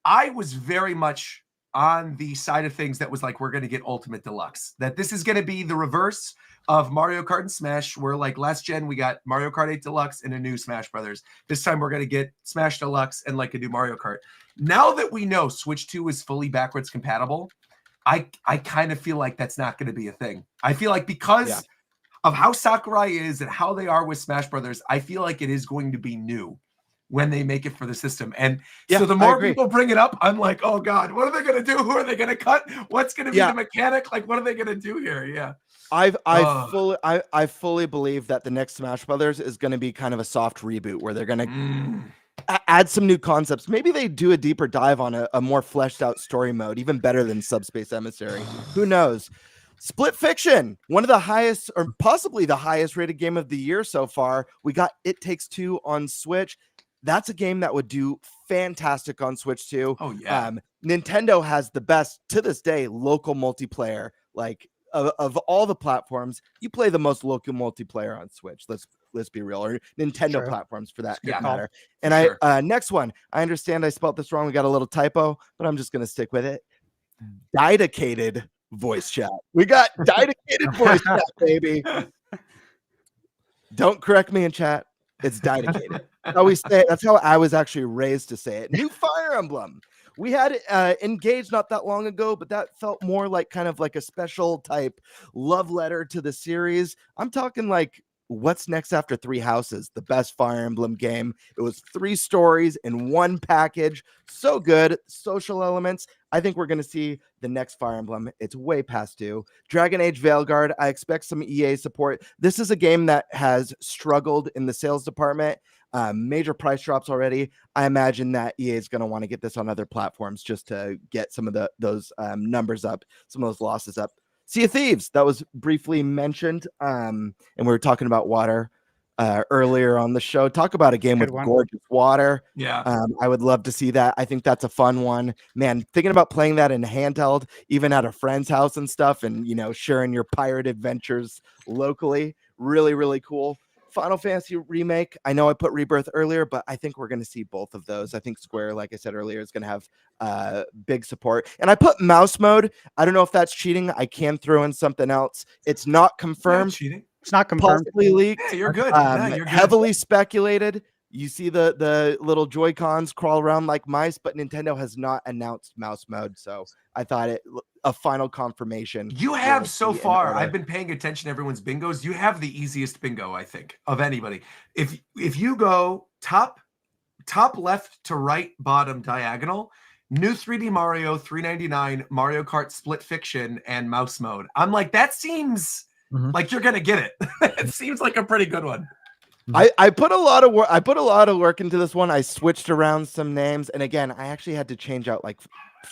I was very much on the side of things that was like, we're going to get Ultimate Deluxe, that this is going to be the reverse of Mario Kart and Smash, where like last gen we got Mario Kart 8 Deluxe and a new Smash Brothers. This time we're going to get Smash Deluxe and like a new Mario Kart. Now that we know Switch 2 is fully backwards compatible, I kind of feel like that's not going to be a thing. I feel like because of how Sakurai is and how they are with Smash Brothers, I feel like it is going to be new when they make it for the system. And so the more people bring it up, I'm like, oh God, what are they going to do? Who are they going to cut? What's going to be the mechanic? Like, what are they going to do here? Yeah. I fully believe that the next Smash Brothers is going to be kind of a soft reboot where they're going to add some new concepts. Maybe they do a deeper dive on a more fleshed out story mode, even better than Subspace Emissary. Who knows? Split Fiction, one of the highest or possibly the highest rated game of the year so far. We got It Takes Two on Switch. That's a game that would do fantastic on Switch too. Oh yeah. Nintendo has the best to this day local multiplayer. Like of all the platforms, you play the most local multiplayer on Switch. Let's be real, or Nintendo platforms for that matter. And next one, I understand I spelled this wrong. We got a little typo, but I'm just gonna stick with it. Dedicated voice chat. We got dedicated voice chat, baby. Don't correct me in chat. It's dedicated. How we say it. That's how I was actually raised to say it. New Fire Emblem. We had Engaged not that long ago, but that felt more like kind of like a special type love letter to the series. I'm talking like what's next after Three Houses, the best Fire Emblem game. It was 3 stories in one package. So good. Social elements. I think we're going to see the next Fire Emblem. It's way past due. Dragon Age Veilguard. I expect some EA support. This is a game that has struggled in the sales department. Major price drops already. I imagine that EA is going to want to get this on other platforms just to get some of those numbers up, some of those losses up. Sea of Thieves, that was briefly mentioned. And we were talking about water earlier on the show. Talk about a game with gorgeous water. Yeah. I would love to see that. I think that's a fun one. Man, thinking about playing that in handheld, even at a friend's house and stuff, and, sharing your pirate adventures locally. Really, really cool. Final Fantasy Remake. I know I put Rebirth earlier, but I think we're going to see both of those. I think Square, like I said earlier, is going to have big support. And I put mouse mode. I don't know if that's cheating. I can throw in something else. It's not confirmed. Cheating. It's not confirmed. Possibly leaked. Yeah, you're good. You're good. Heavily speculated. You see the little Joy-Cons crawl around like mice, but Nintendo has not announced mouse mode. So I thought a final confirmation. You have so far. I've been paying attention to everyone's bingos. You have the easiest bingo, I think, of anybody. If you go top left to right, bottom diagonal, new 3D Mario, $3.99, Mario Kart Split Fiction, and mouse mode. I'm like, that seems like you're gonna get it. It seems like a pretty good one. I put a lot of work. I put a lot of work into this one. I switched around some names, and again, I actually had to change out like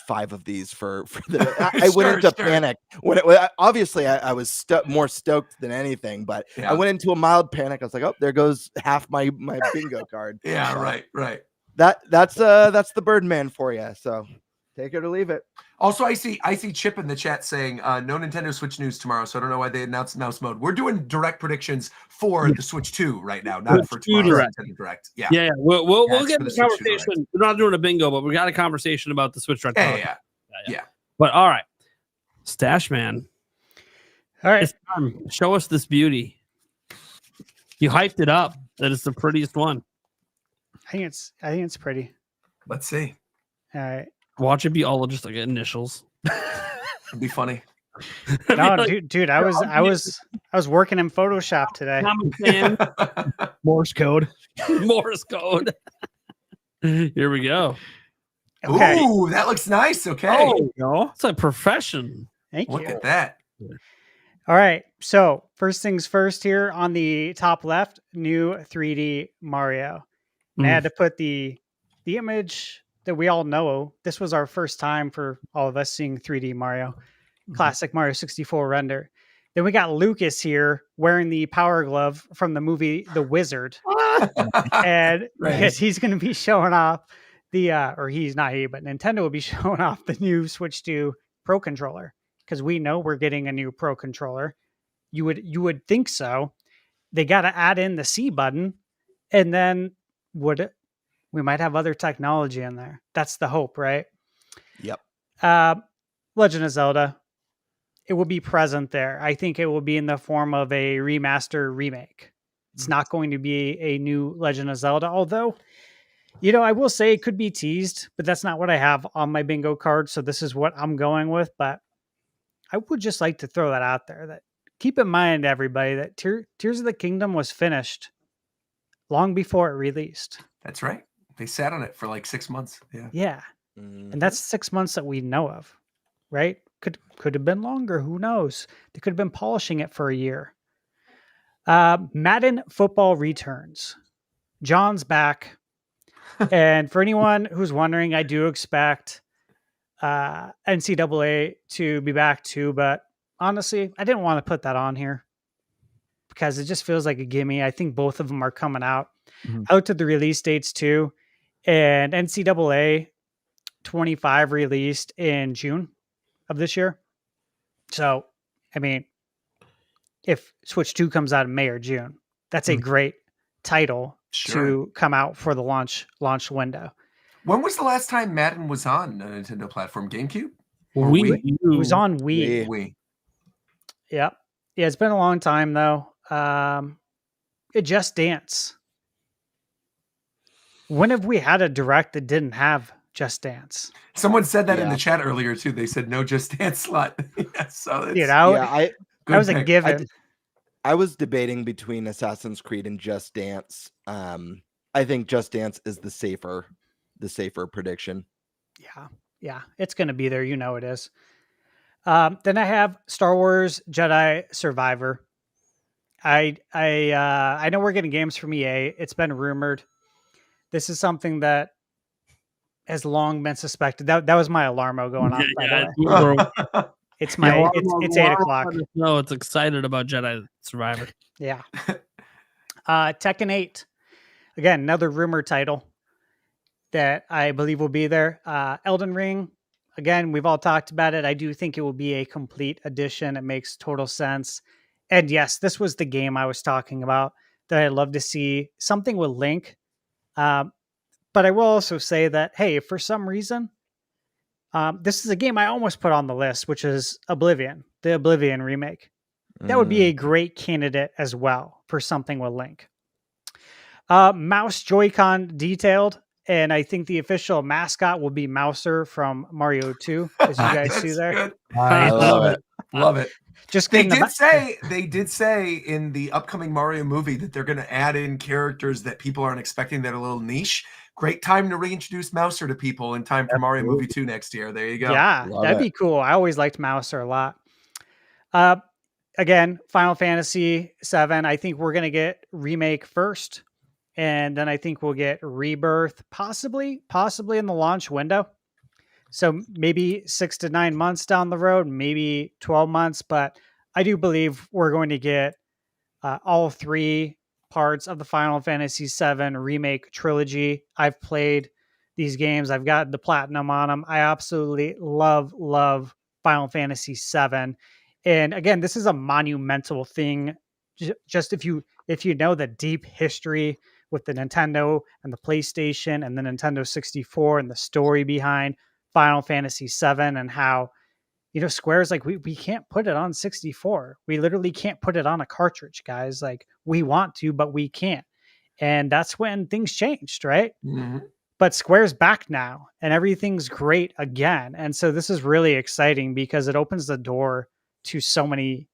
5 of these for the. I went into panic when obviously I was more stoked than anything, but I went into a mild panic. I was like, oh, there goes half my bingo card. Yeah, so right. That's the Birdman for you. So take it or leave it. Also, I see Chip in the chat saying no Nintendo Switch news tomorrow, so I don't know why they announced mouse mode. We're doing direct predictions for the Switch 2 right now, not for tomorrow's Nintendo Direct. Yeah. We'll get the conversation. We're not doing a bingo, but we got a conversation about the Switch Direct. Yeah. But all right, Stash Man. All right, it's time. Show us this beauty. You hyped it up that it's the prettiest one. I think it's pretty. Let's see. All right. Watch it be all just like initials. It'd be funny. No, dude, I was working in Photoshop today. Morse code. Morse code. Here we go. Okay. Ooh, that looks nice. Okay. Oh, no. It's a profession. Thank you. Look at that. All right. So first things first here on the top left, new 3D Mario. And I had to put the image that we all know. This was our first time for all of us seeing 3D Mario, classic Mario 64 render. Then we got Lucas here wearing the power glove from the movie The Wizard. And he's going to be showing off or he's not he, but Nintendo will be showing off the new Switch 2 Pro Controller, because we know we're getting a new Pro Controller. You would think so. They got to add in the C button, and then we might have other technology in there. That's the hope, right? Yep. Legend of Zelda, it will be present there. I think it will be in the form of a remaster remake. It's not going to be a new Legend of Zelda, although, I will say it could be teased, but that's not what I have on my bingo card. So this is what I'm going with. But I would just like to throw that out there, that keep in mind, everybody, that Tears of the Kingdom was finished long before it released. That's right. They sat on it for like 6 months. Yeah. Yeah. And that's 6 months that we know of, right? Could have been longer. Who knows? They could have been polishing it for a year. Madden Football returns. John's back. And for anyone who's wondering, I do expect NCAA to be back too. But honestly, I didn't want to put that on here because it just feels like a gimme. I think both of them are coming out. Mhm. I looked at the release dates too. And NCAA 25 released in June of this year. So, I mean, if Switch 2 comes out in May or June, that's a great title to come out for the launch window. When was the last time Madden was on a Nintendo platform? GameCube? Or Wii It was U. on Wii. Wii. Yep. Yeah, it's been a long time though. It Just Dance. When have we had a direct that didn't have Just Dance? Someone said that in Yeah. the chat earlier too. They said no Just Dance slot. Yeah, so it's You know, Yeah, that was a pick. given. I was debating between Assassin's Creed and Just Dance. I think Just Dance is the safer prediction. Yeah, it's going to be there. You know it is. Then I have Star Wars Jedi Survivor. I know we're getting games from EA. It's been rumored. This is something that has long been suspected. That was my alarmo going off. By the way. It's my it's 8 o'clock. No, it's excited about Jedi Survivor. Yeah. Tekken 8. Again, another rumor title that I believe will be there. Elden Ring. Again, we've all talked about it. I do think it will be a complete edition. It makes total sense. And yes, this was the game I was talking about that I'd love to see. Something with Link. But I will also say that, hey, if for some reason, this is a game I almost put on the list, which is Oblivion, the Oblivion remake. That would be a great candidate as well for something with Link. Mouse Joy-Con detailed, and I think the official mascot will be Mouser from Mario 2, as you guys see there. Good. I love it. Love it. Just They kidding. did say in the upcoming Mario movie that they're going to add in characters that people aren't expecting that are a little niche. Great time to reintroduce Mouser to people in time for Mario Movie 2 next year. There you go. Yeah, Love that'd it. be cool. I always liked Mouser a lot. Again, Final Fantasy VII. I think we're gonna get remake first, and then I think we'll get Rebirth, possibly in the launch window. So maybe 6 to 9 months down the road, maybe 12 months. But I do believe we're going to get all three parts of the Final Fantasy VII remake trilogy. I've played these games. I've got the platinum on them. I absolutely love Final Fantasy VII. And again, this is a monumental thing. Just if you know the deep history with the Nintendo and the PlayStation and the Nintendo 64 and the story behind Final Fantasy VII and how, Square's like, we can't put it on 64. We literally can't put it on a cartridge, guys. Like, we want to, but we can't. And that's when things changed, right? Mm-hmm. But Square's back now and everything's great again. And so this is really exciting because it opens the door to so many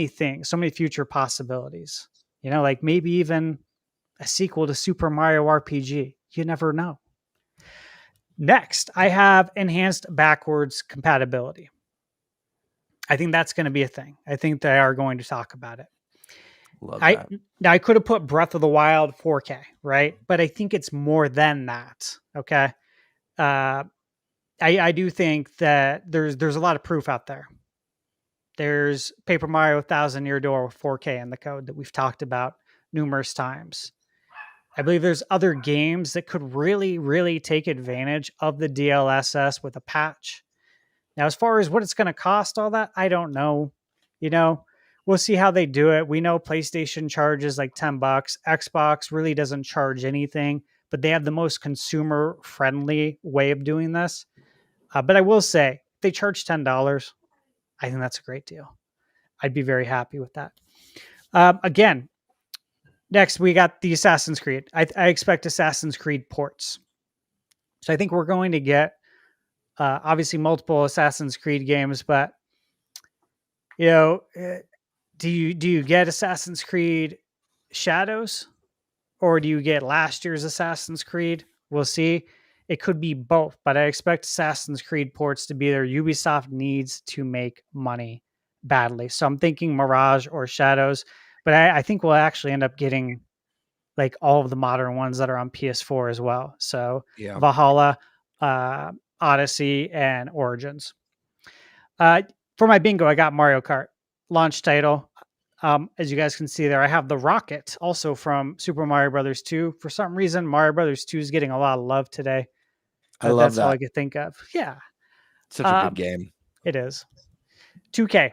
things, so many future possibilities. Like maybe even a sequel to Super Mario RPG. You never know. Next, I have enhanced backwards compatibility. I think that's going to be a thing. I think they are going to talk about it. Love that. I could have put Breath of the Wild 4K, right? But I think it's more than that. Okay. I do think that there's a lot of proof out there. There's Paper Mario 1000 Year Door with 4K in the code that we've talked about numerous times. I believe there's other games that could really, really take advantage of the DLSS with a patch. Now, as far as what it's going to cost, all that, I don't know. We'll see how they do it. We know PlayStation charges like $10. Xbox really doesn't charge anything, but they have the most consumer-friendly way of doing this. But I will say, if they charge $10, I think that's a great deal. I'd be very happy with that. Again, next we got the Assassin's Creed. I expect Assassin's Creed ports. So I think we're going to get obviously multiple Assassin's Creed games, but do you get Assassin's Creed Shadows or do you get last year's Assassin's Creed? We'll see. It could be both, but I expect Assassin's Creed ports to be there. Ubisoft needs to make money badly. So I'm thinking Mirage or Shadows, but I think we'll actually end up getting like all of the modern ones that are on PS4 as well. So Yeah. Valhalla, Odyssey, and Origins. For my bingo, I got Mario Kart launch title. As you guys can see there, I have the Rocket, also from Super Mario Brothers 2. For some reason, Mario Brothers 2 is getting a lot of love today. I love That's all I that. could think of. Yeah, Such a good game. it is. 2K.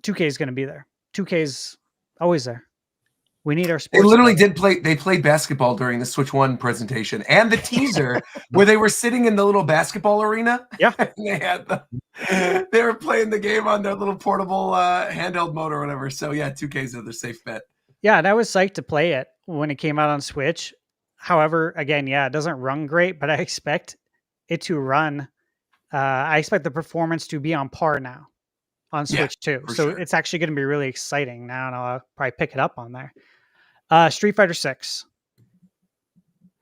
2K is going to be there. 2K is always there. We need our They sports. literally did play. They played basketball during the Switch 1 presentation and the teaser where they were sitting in the little basketball arena. Yeah. And they were playing the game on their little portable handheld mode or whatever. So yeah, 2K's another safe bet. Yeah, and I was psyched to play it when it came out on Switch. However, again, yeah, it doesn't run great, but I expect it to run. I expect the performance to be on par now on Switch too. for So sure. it's actually going to be really exciting now, and I'll probably pick it up on there. Street Fighter 6.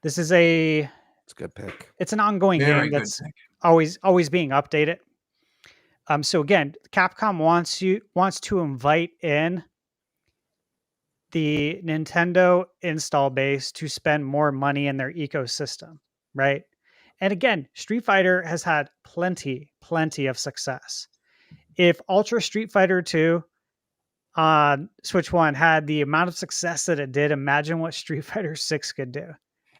This is It's a good pick. it's an ongoing Very game good that's pick. always being updated. So again, Capcom wants to invite in the Nintendo install base to spend more money in their ecosystem, right? And again, Street Fighter has had plenty of success. If Ultra Street Fighter 2 on Switch 1 had the amount of success that it did, imagine what Street Fighter 6 could do.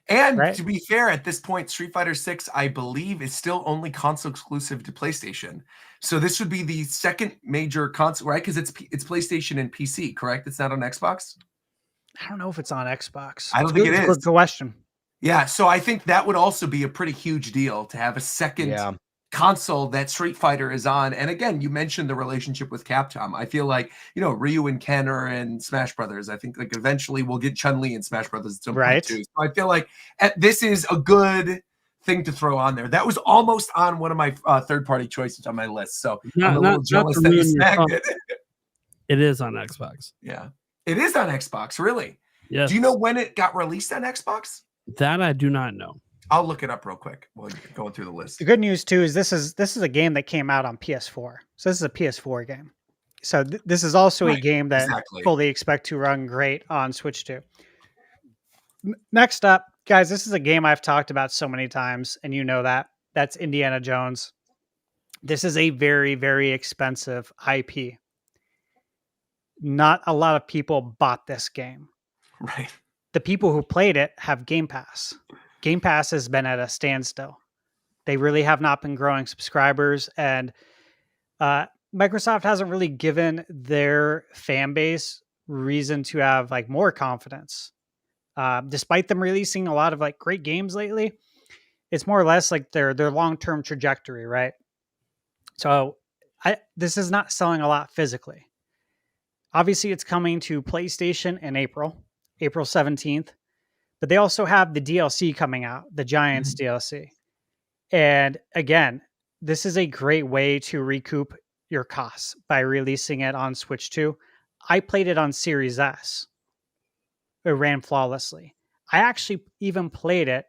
And Right. to be fair, at this point, Street Fighter 6, I believe, is still only console exclusive to PlayStation. So this would be the second major console, right? Because it's PlayStation and PC, correct? It's not on Xbox. I don't know if it's on Xbox. I don't think it It's a is. good question. Yeah, so I think that would also be a pretty huge deal to have a second Yeah. console that Street Fighter is on. And again, you mentioned the relationship with Capcom. I feel like, Ryu and Ken are in Smash Brothers. I think like eventually we'll get Chun-Li in Smash Brothers at some Right. point too. So I feel like this is a good thing to throw on there. That was almost on one of my third-party choices on my list. So I'm a little jealous to that you ruin your snagged fun. it. It is on Xbox. Yeah. It is on Xbox, really. Yes. Do you know when it got released on Xbox? That I do not know. I'll look it up real quick while you're going through the list. The good news too is this is a game that came out on PS4. So this is a PS4 game. So this is also a Right, game that exactly. fully expect to run great on Switch 2. Next up, guys, this is a game I've talked about so many times, and you know that. That's Indiana Jones. This is a very, very expensive IP. Not a lot of people bought this game. Right. The people who played it have Game Pass. Game Pass has been at a standstill. They really have not been growing subscribers, and Microsoft hasn't really given their fan base reason to have like more confidence. Despite them releasing a lot of like great games lately, it's more or less like their long-term trajectory, right? So this is not selling a lot physically. Obviously, it's coming to PlayStation in April 17th. But they also have the DLC coming out, the Giants DLC. And again, this is a great way to recoup your costs by releasing it on Switch 2. I played it on Series S. It ran flawlessly. I actually even played it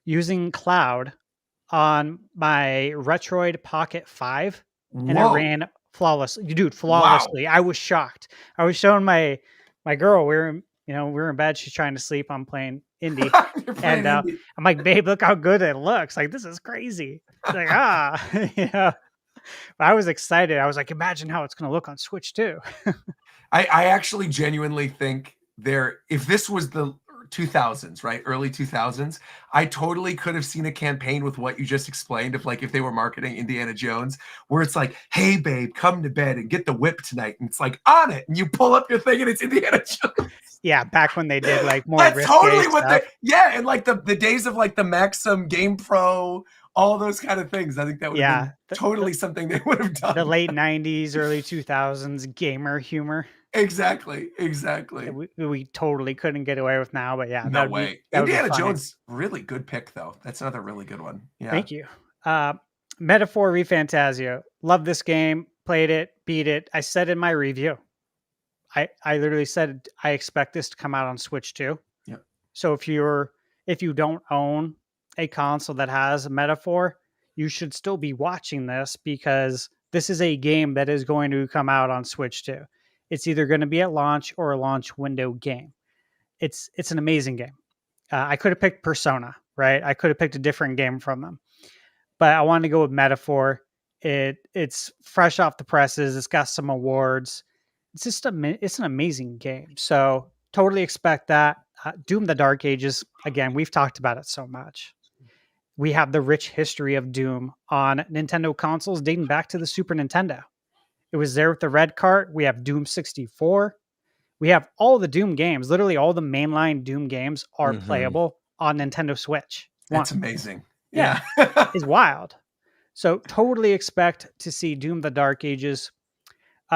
using cloud on my Retroid Pocket 5, and Whoa. it ran flawlessly. Dude, flawlessly. I was shocked. I was showing my girl, we were in bed. She's trying to sleep. I'm playing indie. You're playing And indie. I'm like, babe, look how good it looks. Like, this is crazy. It's like, yeah. But I was excited. I was like, imagine how it's going to look on Switch too. I actually genuinely think if this was the 2000s, right? Early 2000s, I totally could have seen a campaign with what you just explained of like if they were marketing Indiana Jones, where it's like, hey babe, come to bed and get the whip tonight. And it's like on it. And you pull up your thing and it's Indiana Jones. Yeah, back when they did like more That's risque totally what stuff. and like the days of like the Maxim Game Pro, all those kind of things. I think that would have been totally something they would have done. The late 90s, early 2000s gamer humor. Exactly. We totally couldn't get away with now, but yeah. No way. Indiana funny. Jones, really good pick though. That's another really good one. Yeah. Thank you. Metaphor ReFantazio. Love this game. Played it, beat it. I said in my review, I literally said I expect this to come out on Switch too. Yep. So if you don't own a console that has a metaphor, you should still be watching this because this is a game that is going to come out on Switch too. It's either going to be at launch or a launch window game. It's an amazing game. I could have picked Persona, right? I could have picked a different game from them, but I wanted to go with Metaphor. It's fresh off the presses. It's got some awards. It's just it's an amazing game. So totally expect that. Doom: The Dark Ages. Again, we've talked about it so much. We have the rich history of Doom on Nintendo consoles dating back to the Super Nintendo. It was there with the red cart. We have Doom 64. We have all the Doom games. Literally all the mainline Doom games are playable on Nintendo Switch. That's amazing. Yeah. It's wild. So totally expect to see Doom: The Dark Ages.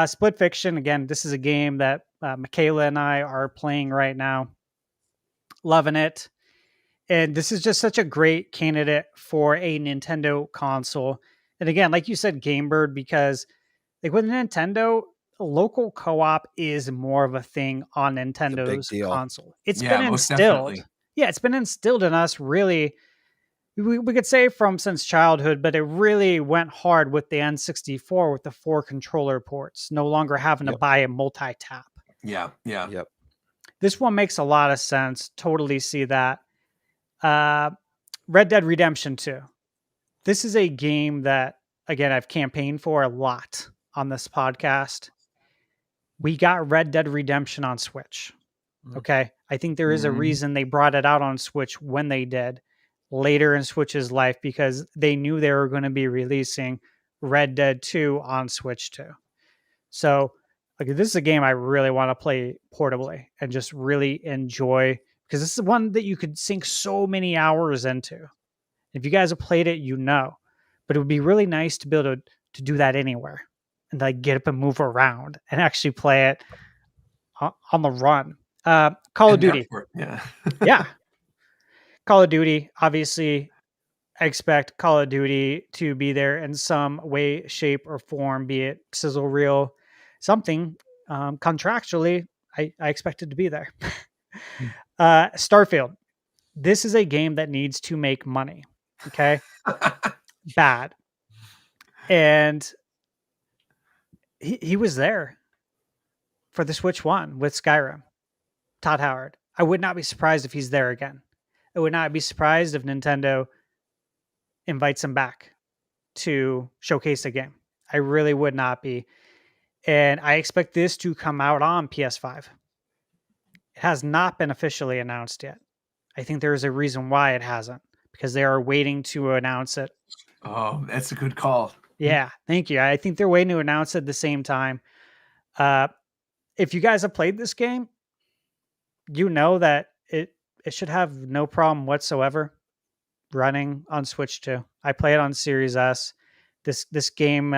Split Fiction, again, this is a game that Michaela and I are playing right now. Loving it. And this is just such a great candidate for a Nintendo console. And again, like you said, Gamebird, because like with Nintendo, local co-op is more of a thing on Nintendo's console. It's been instilled. Definitely. Yeah, it's been instilled in us really, we could say from since childhood, but it really went hard with the N64 with the 4 controller ports, no longer having to buy a multi-tap. Yeah. This one makes a lot of sense. Totally see that. Red Dead Redemption 2. This is a game that, again, I've campaigned for a lot on this podcast. We got Red Dead Redemption on Switch. Okay. I think there is a reason they brought it out on Switch when they did later in Switch's life, because they knew they were going to be releasing Red Dead 2 on Switch too. So okay, this is a game I really want to play portably and just really enjoy, because this is one that you could sink so many hours into. If you guys have played it, you know, but it would be really nice to be able to do that anywhere and like get up and move around and actually play it on the run. Call of Duty. Yeah. Call of Duty. Obviously, I expect Call of Duty to be there in some way, shape, or form, be it sizzle reel, something. Contractually, I expect it to be there. Starfield. This is a game that needs to make money. Okay. Bad. And he was there for the Switch One with Skyrim. Todd Howard. I would not be surprised if he's there again. I would not be surprised if Nintendo invites him back to showcase a game. I really would not be. And I expect this to come out on PS5. It has not been officially announced yet. I think there is a reason why it hasn't, because they are waiting to announce it. Oh, that's a good call. Yeah, thank you. I think they're waiting to announce it at the same time. If you guys have played this game, you know that it should have no problem whatsoever running on Switch too. I play it on Series S. This game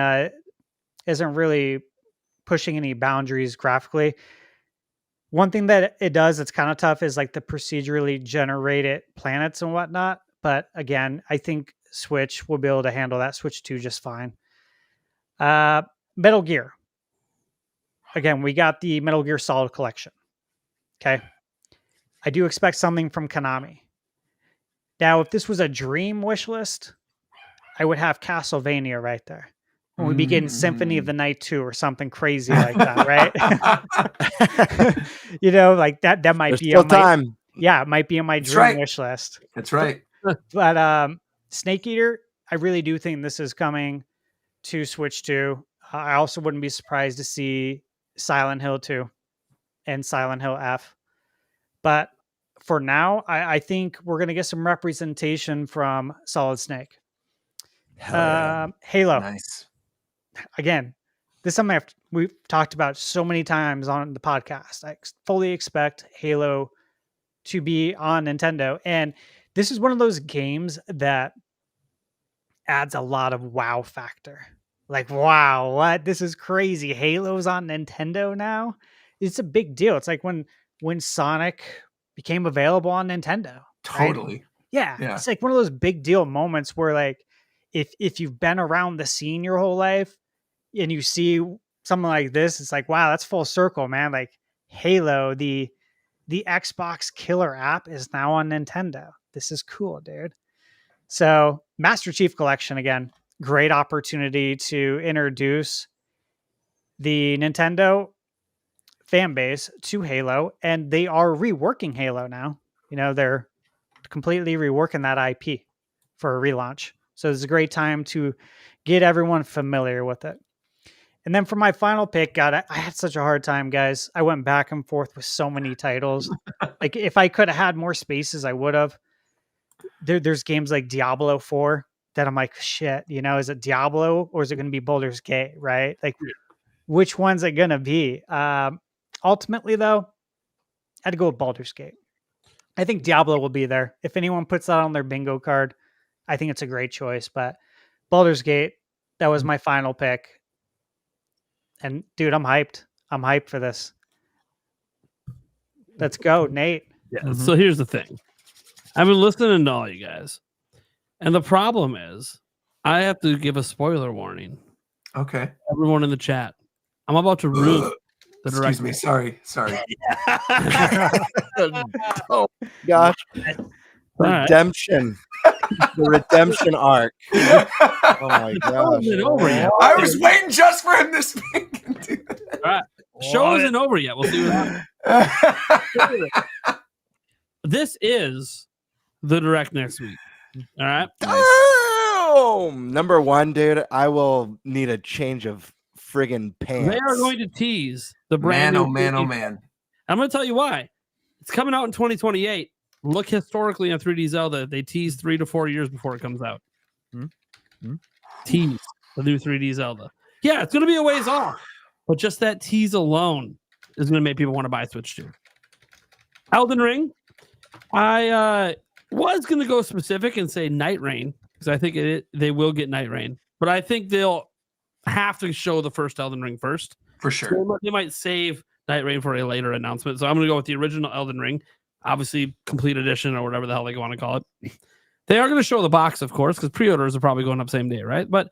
isn't really pushing any boundaries graphically. One thing that it does that's kind of tough is like the procedurally generated planets and whatnot. But again, I think Switch will be able to handle that. Switch 2 just fine. Metal Gear. Again, we got the Metal Gear Solid collection. Okay. I do expect something from Konami. Now, if this was a dream wish list, I would have Castlevania right there. And we'd be getting Symphony of the Night 2 or something crazy like that, right? You know, like that might be on my it might be on my dream wish list. That's right. But Snake Eater, I really do think this is coming to Switch 2. I also wouldn't be surprised to see Silent Hill 2 and Silent Hill F. But for now, I think we're going to get some representation from Solid Snake. Halo. Nice. Again, this is something we've talked about so many times on the podcast. I fully expect Halo to be on Nintendo. And this is one of those games that adds a lot of wow factor. Like, wow, what? This is crazy. Halo's on Nintendo now? It's a big deal. It's like when Sonic became available on Nintendo. Totally. Right? Yeah. It's like one of those big deal moments where like if you've been around the scene your whole life and you see something like this, it's like, wow, that's full circle, man. Like Halo, the Xbox killer app is now on Nintendo. This is cool, dude. So Master Chief Collection, again, great opportunity to introduce the Nintendo fan base to Halo, and they are reworking Halo now. You know, they're completely reworking that IP for a relaunch. So it's a great time to get everyone familiar with it. And then for my final pick, God, I had such a hard time, guys. I went back and forth with so many titles. Like if I could have had more spaces, I would have. There's games like Diablo 4 that I'm like, shit, you know, is it Diablo or is it going to be Baldur's Gate, right? Like, which one's it going to be? Ultimately, though, I had to go with Baldur's Gate. I think Diablo will be there. If anyone puts that on their bingo card, I think it's a great choice. But Baldur's Gate, that was my final pick. And dude, I'm hyped. I'm hyped for this. Let's go, Nate. Yeah. So here's the thing. I've been listening to all you guys. And the problem is I have to give a spoiler warning. Okay. Everyone in the chat. I'm about to ruin the Excuse me. Sorry. Oh gosh. Right. Redemption. The redemption arc. Oh my gosh. Over yet. I was waiting just for him to speak. All right. Show isn't over yet. We'll see what happens. This is the direct next week. All right. Oh, number one, dude. I will need a change of friggin' pants. They are going to tease the brand new. Man, oh man. I'm going to tell you why. It's coming out in 2028. Look historically on 3D Zelda. They tease 3 to 4 years before it comes out. Tease the new 3D Zelda. Yeah, it's going to be a ways off. But just that tease alone is going to make people want to buy Switch 2. Elden Ring. I was going to go specific and say Night Rain because I think they will get Night Rain. But I think they'll have to show the first Elden Ring first. For sure. So they might save Night Rain for a later announcement. So I'm going to go with the original Elden Ring. Obviously, complete edition or whatever the hell they want to call it. They are going to show the box, of course, because pre-orders are probably going up same day, right? But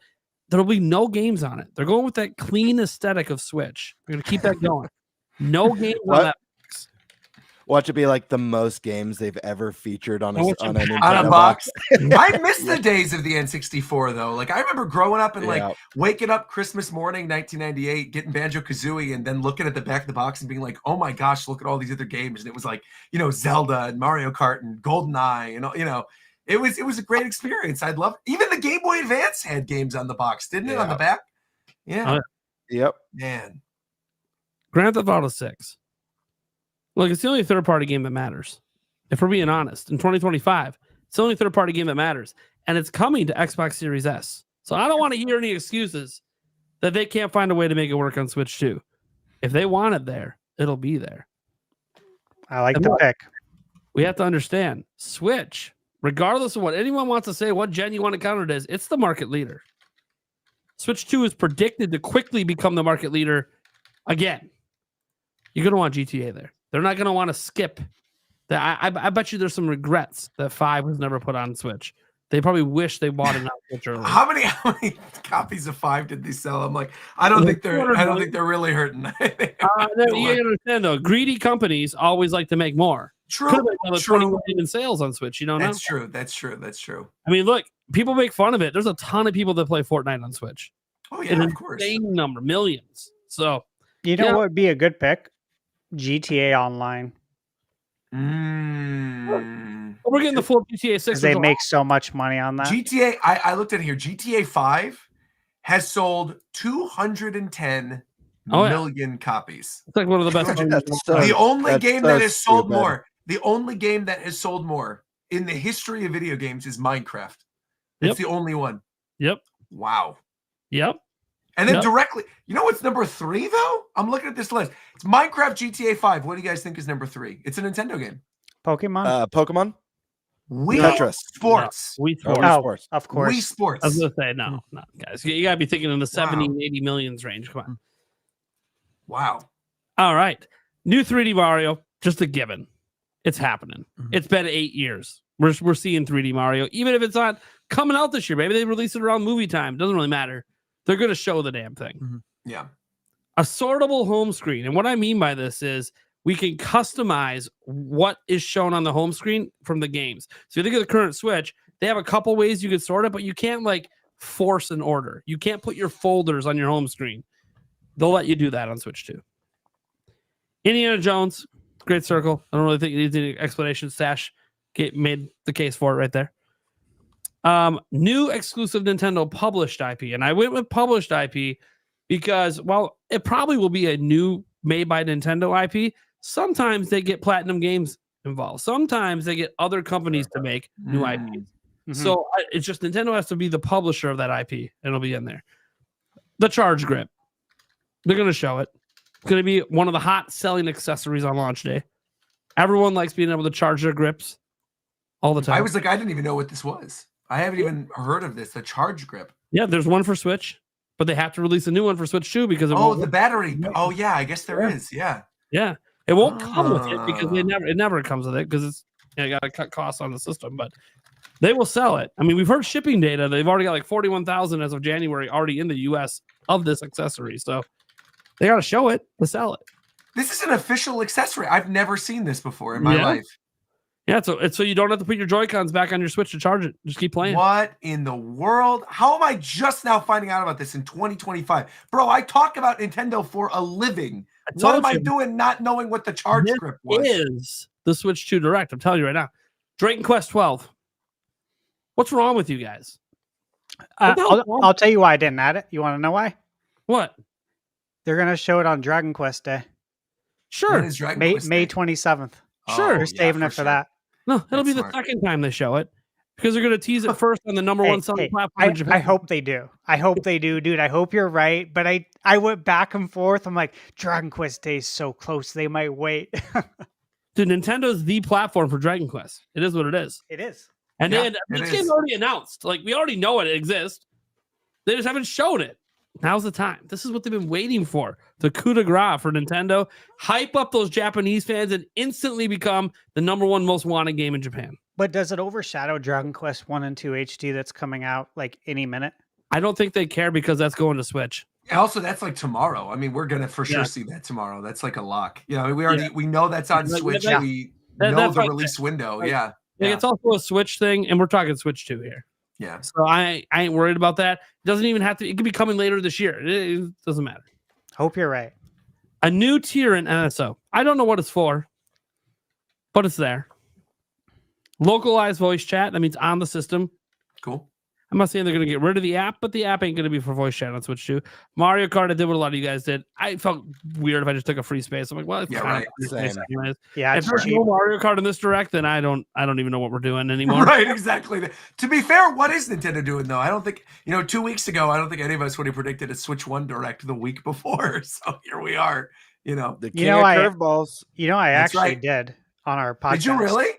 there'll be no games on it. They're going with that clean aesthetic of Switch. They're going to keep that going. No games on that box. Watch it be like the most games they've ever featured on a Nintendo on a box. I miss the days of the N64 though. Like I remember growing up and like waking up Christmas morning 1998, getting Banjo-Kazooie, and then looking at the back of the box and being like, "Oh my gosh, look at all these other games!" And it was like, you know, Zelda and Mario Kart and GoldenEye, and you know, it was a great experience. I'd love. Even the Game Boy Advance had games on the box, didn't it? On the back. Yeah. Yep. Man. Grand Theft Auto 6. Look, it's the only third-party game that matters. If we're being honest, in 2025, it's the only third-party game that matters, and it's coming to Xbox Series S. So I don't want to hear any excuses that they can't find a way to make it work on Switch 2. If they want it there, it'll be there. I like the pick. We have to understand, Switch, regardless of what anyone wants to say, what gen you want to counter it as, it's the market leader. Switch 2 is predicted to quickly become the market leader again. You're going to want GTA there. They're not going to want to skip that. I bet you there's some regrets that 5 was never put on Switch. They probably wish they bought it on Switch earlier. How many copies of 5 did they sell? I'm like, I don't think they're really hurting. You understand though, greedy companies always like to make more. True. 20 million in sales on Switch. You know, That's true. I mean, look, people make fun of it. There's a ton of people that play Fortnite on Switch. Oh yeah, of course. Insane number, millions. So you know what would be a good pick? GTA Online. We're getting the full GTA 6. They make so much money on that. GTA, I looked at it here. GTA 5 has sold 210 million copies. It's like one of the best. The only game that has sold more. The only game that has sold more in the history of video games is Minecraft. It's the only one. Yep. Wow. Yep. And then directly, you know what's number 3 though? I'm looking at this list. It's Minecraft GTA 5. What do you guys think is number 3? It's a Nintendo game. Pokemon. Pokemon. Wii Tetris. Sports. Wii Sports. Sports. Of course. Wii Sports. I was gonna say no, guys. You gotta be thinking in the 70, 80 millions range. Come on. Wow. All right. New 3D Mario, just a given. It's happening. It's been 8 years. We're seeing 3D Mario, even if it's not coming out this year. Maybe they release it around movie time. Doesn't really matter. They're going to show the damn thing. Yeah. A sortable home screen. And what I mean by this is we can customize what is shown on the home screen from the games. So you think of the current Switch, They have a couple ways you could sort it, but you can't like force an order. You can't put your folders on your home screen. They'll let you do that on Switch 2. Indiana Jones, Great Circle. I don't really think it needs any explanation. Stash made the case for it right there. New exclusive Nintendo published IP. And I went with published IP because, while it probably will be a new made by Nintendo IP, sometimes they get Platinum Games involved. Sometimes they get other companies to make new IPs. Mm-hmm. So it's just Nintendo has to be the publisher of that IP, and it'll be in there. The Charge Grip. They're going to show it. It's going to be one of the hot selling accessories on launch day. Everyone likes being able to charge their grips all the time. I was like, I didn't even know what this was. I haven't even heard of this, the Charge Grip. Yeah, there's one for Switch, but they have to release a new one for Switch 2 because it the battery. Oh yeah, I guess there is. Yeah. Yeah. It won't come with it because it never comes with it because it's you got to cut costs on the system, but they will sell it. I mean, we've heard shipping data. They've already got like 41,000 as of January already in the US of this accessory. So they got to show it to sell it. This is an official accessory. I've never seen this before in my life. Yeah, so you don't have to put your Joy-Cons back on your Switch to charge it. Just keep playing. What in the world? How am I just now finding out about this in 2025? Bro, I talk about Nintendo for a living. What am I doing not knowing what the Charge Grip was? Is the Switch 2 Direct. I'm telling you right now. Dragon Quest 12. What's wrong with you guys? I'll tell you why I didn't add it. You want to know why? What? They're going to show it on Dragon Quest Day. Sure. May 27th. Sure. They're saving it for that. No, it'll be the second time they show it because they're going to tease it first on the number one selling platform in Japan. I hope they do. I hope they do, dude. I hope you're right. But I went back and forth. I'm like, Dragon Quest Day is so close. They might wait. Dude, Nintendo's the platform for Dragon Quest. It is what it is. It is. And this game's already announced. Like, we already know it exists. They just haven't shown it. Now's the time. This is what they've been waiting for. The coup de grace for Nintendo. Hype up those Japanese fans and instantly become the number one most wanted game in Japan. But does it overshadow Dragon Quest 1 and 2 HD that's coming out like any minute? I don't think they care because that's going to Switch. Also, that's like tomorrow. I mean, we're gonna for sure see that tomorrow. That's like a lock. You know, we know that's on Switch. We know the release window. Like, it's also a Switch thing, and we're talking Switch 2 here. Yeah. So I ain't worried about that. It doesn't even have to. It could be coming later this year. It doesn't matter. Hope you're right. A new tier in NSO. I don't know what it's for, but it's there. Localized voice chat. That means on the system. Cool. I'm not saying they're going to get rid of the app, but the app ain't going to be for voice chat on Switch 2. Mario Kart, I did what a lot of you guys did. I felt weird if I just took a free space. I'm like, well, it's kind of free space anyways. Yeah, if there's no Mario Kart in this direct, then I don't even know what we're doing anymore. Right, exactly. To be fair, what is Nintendo doing though? I don't think 2 weeks ago, I don't think any of us would have predicted a Switch 1 direct the week before. So here we are. The king of curveballs. I actually did on our podcast. Did you really?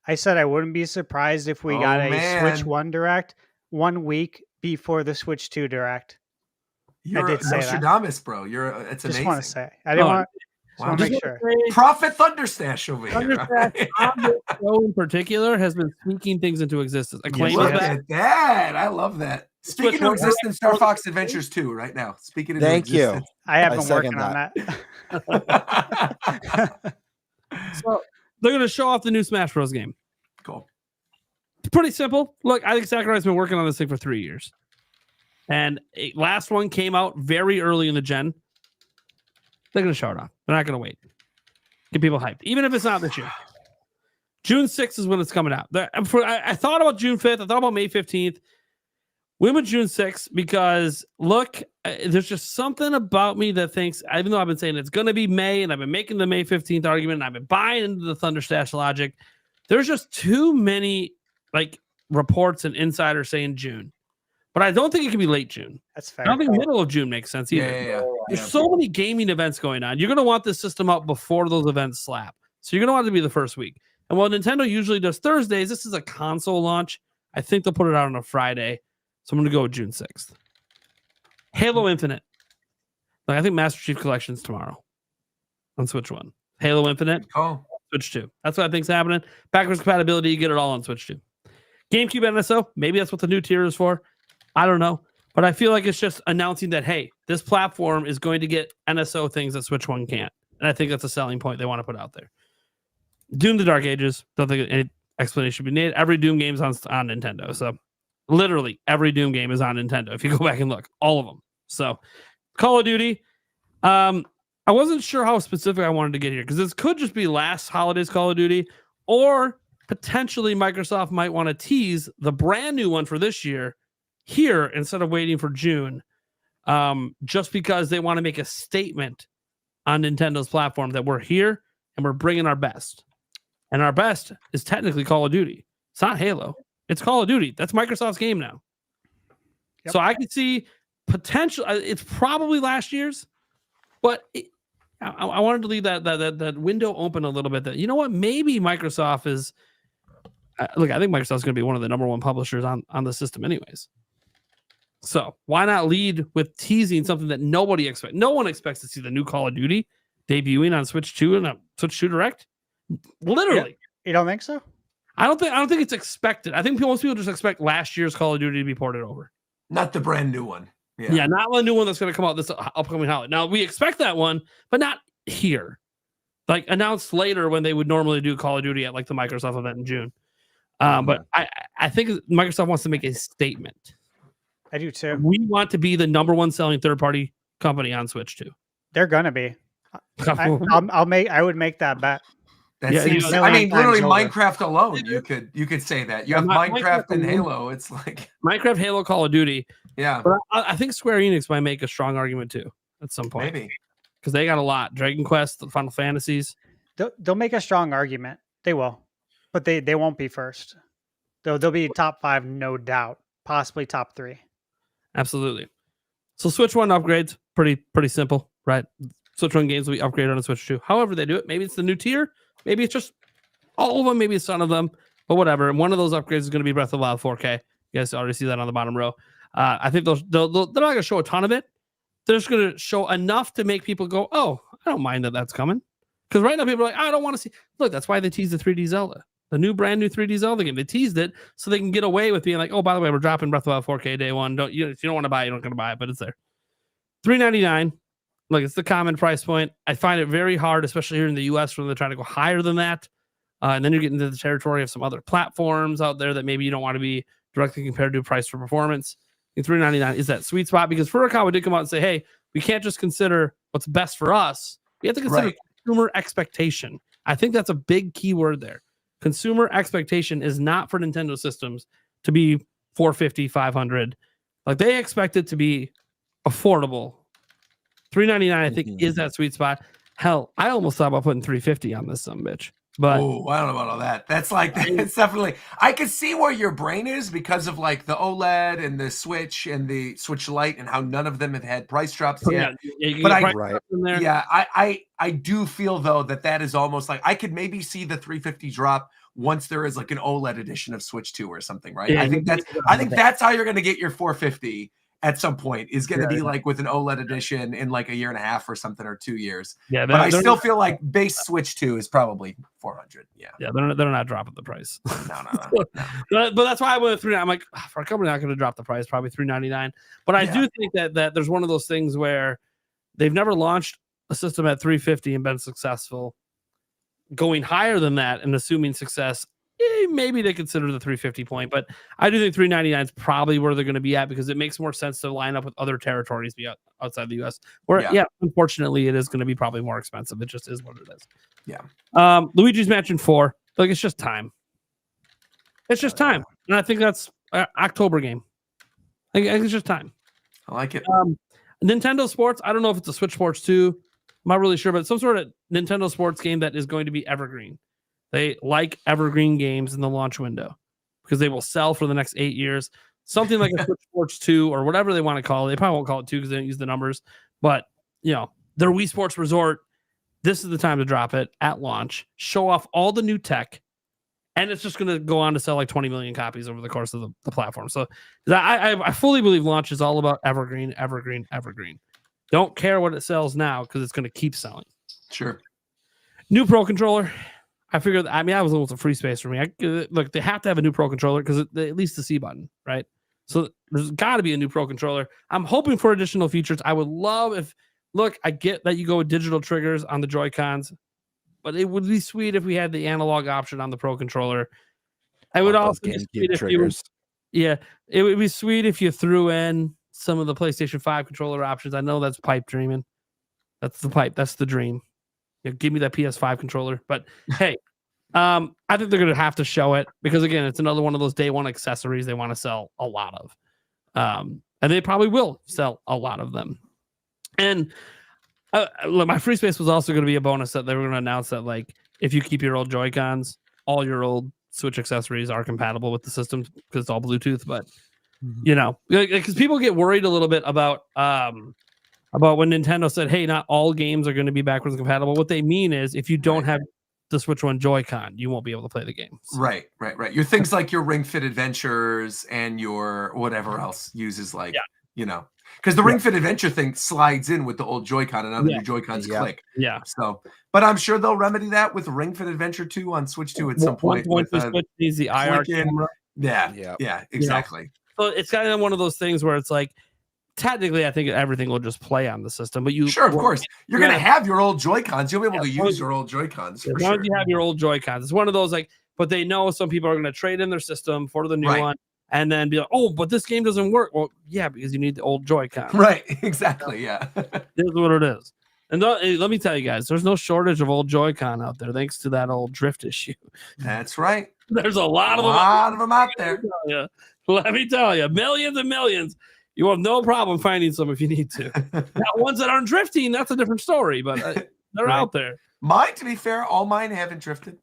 I said I wouldn't be surprised if we got a Switch 1 direct 1 week before the Switch 2 direct. You're I did say Nostradamus, that. Bro. It's amazing. Just want to say. I didn't want to make sure. Prophet Thunderstash over here. On this show in particular has been speaking things into existence. Look at that. I love that. Speaking of existence, Star Fox Adventures 2 right now. Speaking of existence. I have been working on that. So they're going to show off the new Smash Bros. Game. Cool. It's pretty simple. Look, I think Sakurai's been working on this thing for 3 years. And last one came out very early in the gen. They're going to show it off. They're not going to wait. Get people hyped. Even if it's not this year. June 6th is when it's coming out. I thought about June 5th. I thought about May 15th. We went June 6th because, look, there's just something about me that thinks, even though I've been saying it's going to be May, and I've been making the May 15th argument, and I've been buying into the Thunderstash logic, there's just too many reports and insiders saying June. But I don't think it can be late June. That's fair. I don't think middle of June makes sense either. Yeah. There's so many gaming events going on. You're going to want this system up before those events slap. So you're going to want it to be the first week. And while Nintendo usually does Thursdays, this is a console launch. I think they'll put it out on a Friday. So I'm going to go with June 6th. Halo Infinite. I think Master Chief Collection's tomorrow on Switch 1. Halo Infinite. Oh. Switch 2. That's what I think's happening. Backwards compatibility, you get it all on Switch 2. GameCube NSO. Maybe that's what the new tier is for. I don't know. But I feel like it's just announcing that, hey, this platform is going to get NSO things that Switch 1 can't. And I think that's a selling point they want to put out there. Doom the Dark Ages. Don't think explanation be made. Every Doom game is on Nintendo. So literally every Doom game is on Nintendo. If you go back and look, all of them. So Call of Duty. I wasn't sure how specific I wanted to get here because this could just be last holidays Call of Duty, or potentially Microsoft might want to tease the brand new one for this year here instead of waiting for June, just because they want to make a statement on Nintendo's platform that we're here and we're bringing our best. And our best is technically Call of Duty. It's not Halo. It's Call of Duty. That's Microsoft's game now. Yep. So I could see potential. It's probably last year's, but I wanted to leave that window open a little bit. That, you know what, maybe Microsoft is. Look, I think Microsoft's going to be one of the number one publishers on the system, anyways. So why not lead with teasing something that nobody expects? No one expects to see the new Call of Duty debuting on Switch 2 and a Switch 2 Direct. Literally, you don't think so? I don't think it's expected. I think most people just expect last year's Call of Duty to be ported over, not the brand new one. Yeah, not the new one that's going to come out this upcoming holiday. Now we expect that one, but not here. Like announced later when they would normally do Call of Duty at like the Microsoft event in June. But I think Microsoft wants to make a statement. I do too. We want to be the number one selling third-party company on Switch 2. They're gonna be. I would make that bet. That seems. I mean, literally, Minecraft alone, you could say that. You have Minecraft and Halo. It's like Minecraft, Halo, Call of Duty. Yeah, but I think Square Enix might make a strong argument too at some point. Maybe because they got a lot. Dragon Quest, the Final Fantasies. They'll make a strong argument. They will, but they won't be first. They'll be top 5, no doubt. Possibly top 3. Absolutely. So Switch 1 upgrades, pretty simple, right? Switch 1 games will be upgraded on a Switch 2. However they do it, maybe it's the new tier, maybe it's just all of them, maybe it's none of them, but whatever. And one of those upgrades is going to be Breath of the Wild 4K. You guys already see that on the bottom row. I think they're not going to show a ton of it. They're just going to show enough to make people go, oh, I don't mind that's coming. Because right now people are like, I don't want to see. Look, that's why they teased the 3D Zelda. The brand new 3D Zelda game. They teased it so they can get away with being like, oh, by the way, we're dropping Breath of the Wild 4K day one. If you don't want to buy it, you're not going to buy it, but it's there. $399. Look, it's the common price point. I find it very hard, especially here in the US, when they're trying to go higher than that. And then you're getting into the territory of some other platforms out there that maybe you don't want to be directly compared to price for performance. And $399 is that sweet spot, because Furukawa did come out and say, hey, we can't just consider what's best for us. We have to consider consumer expectation. I think that's a big key word there. Consumer expectation is not for Nintendo systems to be $450, $500. Like, they expect it to be affordable. $399, I think, is that sweet spot. Hell, I almost thought about putting $350 on this sumbitch. But I don't know about all that. That's like, it's definitely, I can see where your brain is because of like the OLED and the Switch and the Switch Lite and how none of them have had price drops yet. But I do feel though that is almost like, I could maybe see the 350 drop once there is like an OLED edition of Switch 2 or something, right? Yeah, I think that's how you're going to get your 450 at some point, is going to be like with an OLED edition in like a year and a half or something, or 2 years. Yeah, but I still feel like base Switch 2 is probably 400. Yeah, they're not dropping the price. No. But that's why I went with $399. I'm like, for a company not going to drop the price, probably $399. But I do think that there's one of those things where they've never launched a system at $350 and been successful. Going higher than that and assuming success, maybe they consider the 350 point, but I do think $399 is probably where they're going to be at, because it makes more sense to line up with other territories outside the US, where unfortunately it is going to be probably more expensive. It just is what it is. Yeah. Luigi's Mansion 4, like, it's just time. It's just time. And I think that's October game. I think it's just time. I like it. Nintendo Sports, I don't know if it's a Switch Sports 2. I'm not really sure, but some sort of Nintendo Sports game that is going to be evergreen. They like evergreen games in the launch window because they will sell for the next 8 years. Something like a Switch Sports 2 or whatever they want to call it. They probably won't call it 2 because they don't use the numbers. But, their Wii Sports Resort, this is the time to drop it at launch, show off all the new tech, and it's just going to go on to sell like 20 million copies over the course of the platform. So I fully believe launch is all about evergreen, evergreen, evergreen. Don't care what it sells now because it's going to keep selling. Sure. New Pro Controller. I figured, that was almost a free space for me. Look, they have to have a new Pro Controller because at least the C button, right? So there's got to be a new Pro Controller. I'm hoping for additional features. I would love if, look, I get that you go with digital triggers on the Joy-Cons, but it would be sweet if we had the analog option on the Pro Controller. I would Want those also be GameCube sweet if you triggers. yeah, it would be sweet if you threw in some of the PlayStation 5 controller options. I know that's pipe dreaming. That's the pipe. That's the dream. Give me that PS5 controller. But hey, I think they're going to have to show it because again, it's another one of those day one accessories they want to sell a lot of, and they probably will sell a lot of them. And look, my free space was also going to be a bonus that they were going to announce that like if you keep your old Joy-Cons, all your old Switch accessories are compatible with the system because it's all Bluetooth. But you know, because people get worried a little bit about when Nintendo said, "Hey, not all games are going to be backwards compatible." What they mean is if you don't have the Switch One Joy-Con, you won't be able to play the games. Right. Your things like your Ring Fit Adventures and your whatever else uses like, you know, because the Ring Fit Adventure thing slides in with the old Joy-Con and other new Joy-Cons click. Yeah. So, but I'm sure they'll remedy that with Ring Fit Adventure 2 on Switch 2 at some point. Once the Switch needs the IR camera. Yeah, exactly. So it's kind of one of those things where it's like, technically, I think everything will just play on the system, but sure, of course, you're going to have your old Joy-Cons. You'll be able to use your old Joy-Cons. As long as you have your old Joy-Cons, it's one of those like, but they know some people are going to trade in their system for the new one, and then be like, oh, but this game doesn't work. Well, yeah, because you need the old Joy-Con. Right, exactly. Yeah, it is what it is. And let me tell you guys, there's no shortage of old Joy-Con out there, thanks to that old drift issue. That's right. There's a lot of them out there. Let me tell you, millions and millions. You have no problem finding some if you need to. Now, ones that aren't drifting, that's a different story, but they're out there. Mine, to be fair, all mine haven't drifted.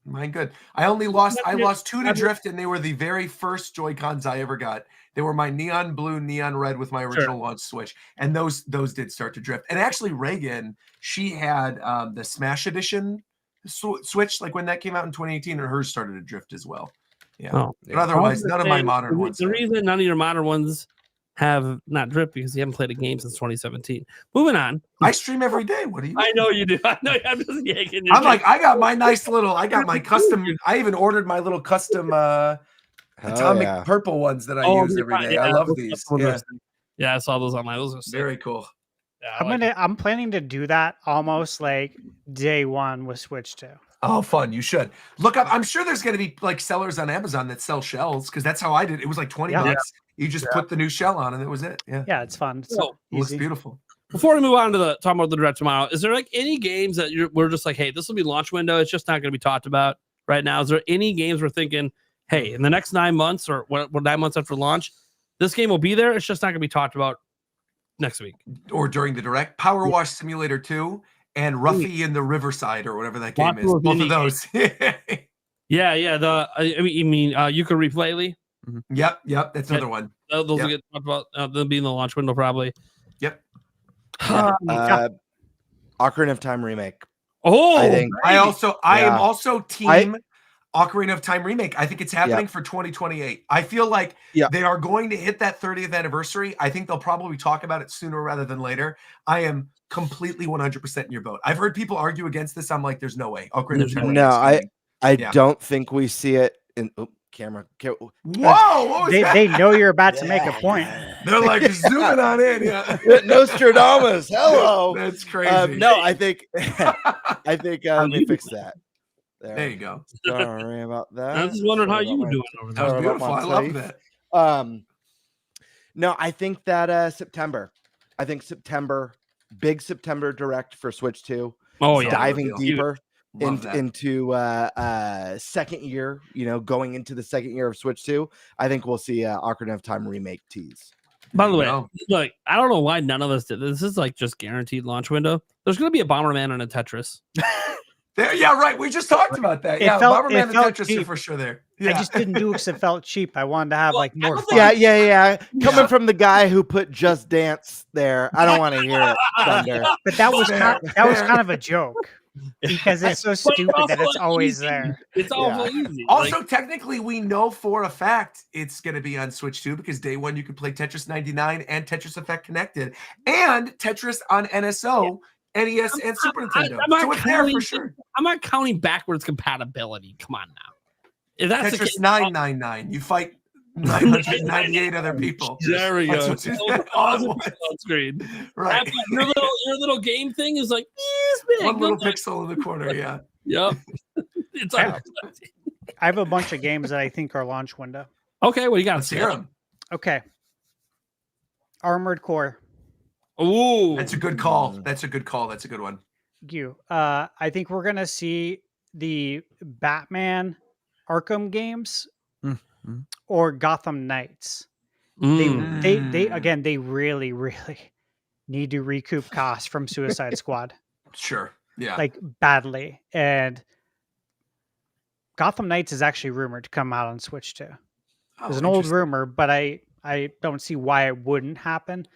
Mine good. I lost 2 to drift, and they were the very first Joy-Cons I ever got. They were my neon blue, neon red with my original launch Switch, and those did start to drift. And actually, Reagan, she had the Smash Edition Switch, like when that came out in 2018, and hers started to drift as well. Yeah, but otherwise, none of my modern ones. The reason none of your modern ones have not dripped because you haven't played a game since 2017. Moving on. I stream every day. What do you mean? I know you do. I know I'm just yanking. I'm like, I got my nice little, I got my custom, I even ordered my little custom atomic purple ones that I use every day. I love these. Yeah, I saw those online. Those are sick. Very cool. Yeah, I'm planning to do that almost like day one with Switch 2. Oh, fun. You should look up. I'm sure there's going to be like sellers on Amazon that sell shells because that's how I did. It was like 20 bucks. You just put the new shell on and that was it. Yeah, it's fun. It's it looks beautiful. Before we move on to talking about the direct tomorrow, is there like any games that we're just like, hey, this will be launch window? It's just not going to be talked about right now. Is there any games we're thinking, hey, in the next 9 months or 9 months after launch, this game will be there? It's just not going to be talked about next week or during the direct. Power Wash Simulator 2 and Ruffy in the Riverside or whatever that game is. Both of those. Yeah. You mean you could replay Lee? Mm-hmm. Yep. That's another one. Those will get talked about. They'll be in the launch window probably. Yep. Ocarina of Time remake. Oh, I am also team Ocarina of Time remake. I think it's happening for 2028. I feel like they are going to hit that 30th anniversary. I think they'll probably talk about it sooner rather than later. I am completely 100% in your boat. I've heard people argue against this. I'm like, there's no way. Ocarina of Time. No, I don't think we see it in camera. Whoa! They know you're about to make a point. They're like zooming on in. Yeah. Nostradamus. Hello. That's crazy. No, I think let me fix that. There you go. Sorry about that. I was just wondering how you were doing over there. That was beautiful. I love that. No, I think that September. I think September, big September direct for Switch 2. Oh yeah, diving deeper into second year. Going into the second year of Switch 2. I think we'll see Ocarina of Time remake tease. By the way, look, I don't know why none of us did this. Is like just guaranteed launch window. There's going to be a Bomberman and a Tetris. Yeah, right. We just talked about that. Bomberman and Tetris are for sure there. Yeah. I just didn't do it because it felt cheap. I wanted to have more fun. Yeah. Coming from the guy who put Just Dance there, I don't want to hear it. Thunder. But that was kind of a joke because it's so stupid that it's always there. It's awful easy. Also, technically, we know for a fact it's going to be on Switch 2 because day one you can play Tetris 99 and Tetris Effect Connected and Tetris on NSO. NES and Super Nintendo. So it's there for sure. I'm not counting backwards compatibility. Come on now. If that's Tetris 999. You fight 998 other people. There we go. On screen. Right. Your little game thing is like one little pixel in the corner. Yeah. Yep. It's I have a bunch of games that I think are launch window. Okay, what do you got? Let's hear 'em. Okay. Armored Core. Ooh, That's a good call. Mm. That's a good call. That's a good one. Thank you. I think we're gonna see the Batman Arkham games Mhm. or Gotham Knights. Mm. They again, they really need to recoup costs from Suicide Squad, Sure. Yeah. like badly. And Gotham Knights is actually rumored to come out on Switch too. Oh, There's an old interesting. rumor, but I don't see why it wouldn't happen.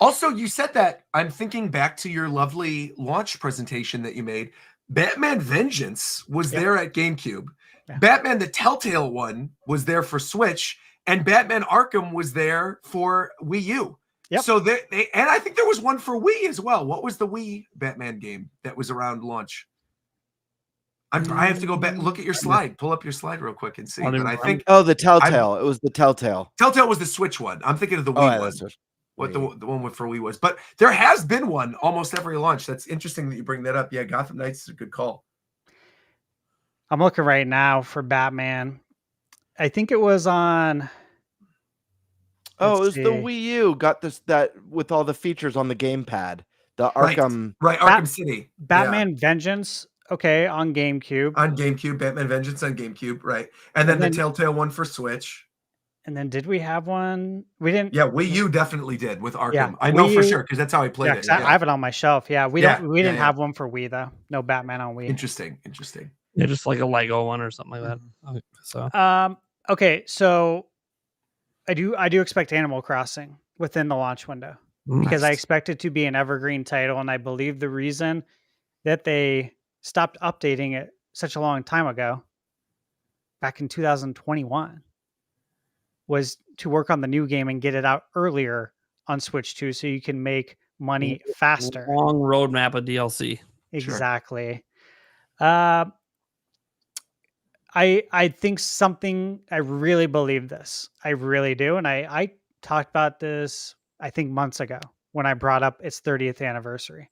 Also, you said that. I'm thinking back to your lovely launch presentation that you made. Batman Vengeance was Yep. there at GameCube. Yeah. Batman the Telltale one was there for Switch, and Batman Arkham was there for Wii U. Yep. So and I think there was one for Wii as well. What was the Wii Batman game that was around launch? I have to go back, look at your slide, pull up your slide real quick and see. I don't But even I remember. think Oh, the Telltale. It was the Telltale. Telltale was the Switch one. I'm thinking of the Wii Oh, yeah, one. that's it. What the one for Wii was. But there has been one almost every launch. That's interesting that you bring that up. Yeah, Gotham Knights is a good call. I'm looking right now for Batman. I think it was on. Oh, let's it was the see. Wii U. Got that with all the features on the gamepad. The Right. Arkham. Right, Arkham City. Batman Vengeance. Okay, on GameCube. On GameCube, Batman Vengeance on GameCube, right. And then the Telltale one for Switch. And then did we have one? We didn't. Yeah, Wii U definitely did with Arkham. Yeah, I know Wii for U- sure because that's how I played Yeah, it. 'cause I have it on my shelf. Yeah, we Yeah, didn't yeah. have one for Wii though. No Batman on Wii. Interesting. Yeah, just like a Lego one or something like that. Okay, so Okay, so I do expect Animal Crossing within the launch window because I Nice. expect it to be an evergreen title, and I believe the reason that they stopped updating it such a long time ago, back in 2021, was to work on the new game and get it out earlier on Switch 2 so you can make money faster. long roadmap of DLC. Exactly. I think something, I really believe this. I really do. And I talked about this, I think months ago when I brought up its 30th anniversary.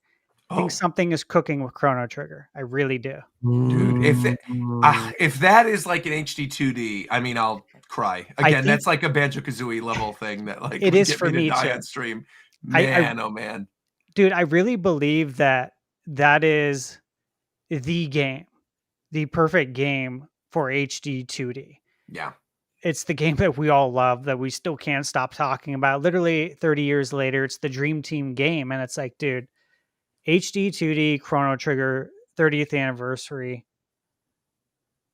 I think something is cooking with Chrono Trigger. I really do. Dude, if that is like an HD 2D, I mean, I'll cry. Again, that's like a Banjo-Kazooie level thing that like it would is get for me to die too. on stream. Oh man. Dude, I really believe that is the game, the perfect game for HD 2D. Yeah. It's the game that we all love that we still can't stop talking about. Literally 30 years later, it's the Dream Team game. And it's like, dude, HD 2D Chrono Trigger 30th anniversary.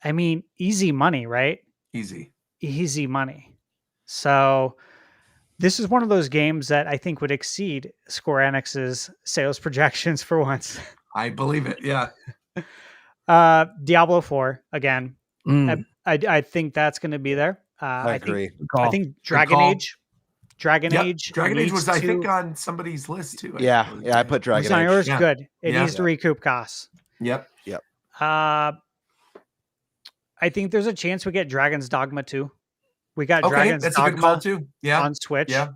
I mean, easy money, right? Easy money. So this is one of those games that I think would exceed Square Enix's sales projections for once. I believe it. Yeah. Diablo 4 again. I think that's going to be there. I agree. I think Dragon Age. Dragon Age was, I think, on somebody's list too. Yeah, I put Dragon Age. Yours, good. It needs to recoup costs. Yep. I think there's a chance we get Dragon's Dogma 2. We got Dragon's that's Dogma a good call too. Yeah. on Switch. Yeah.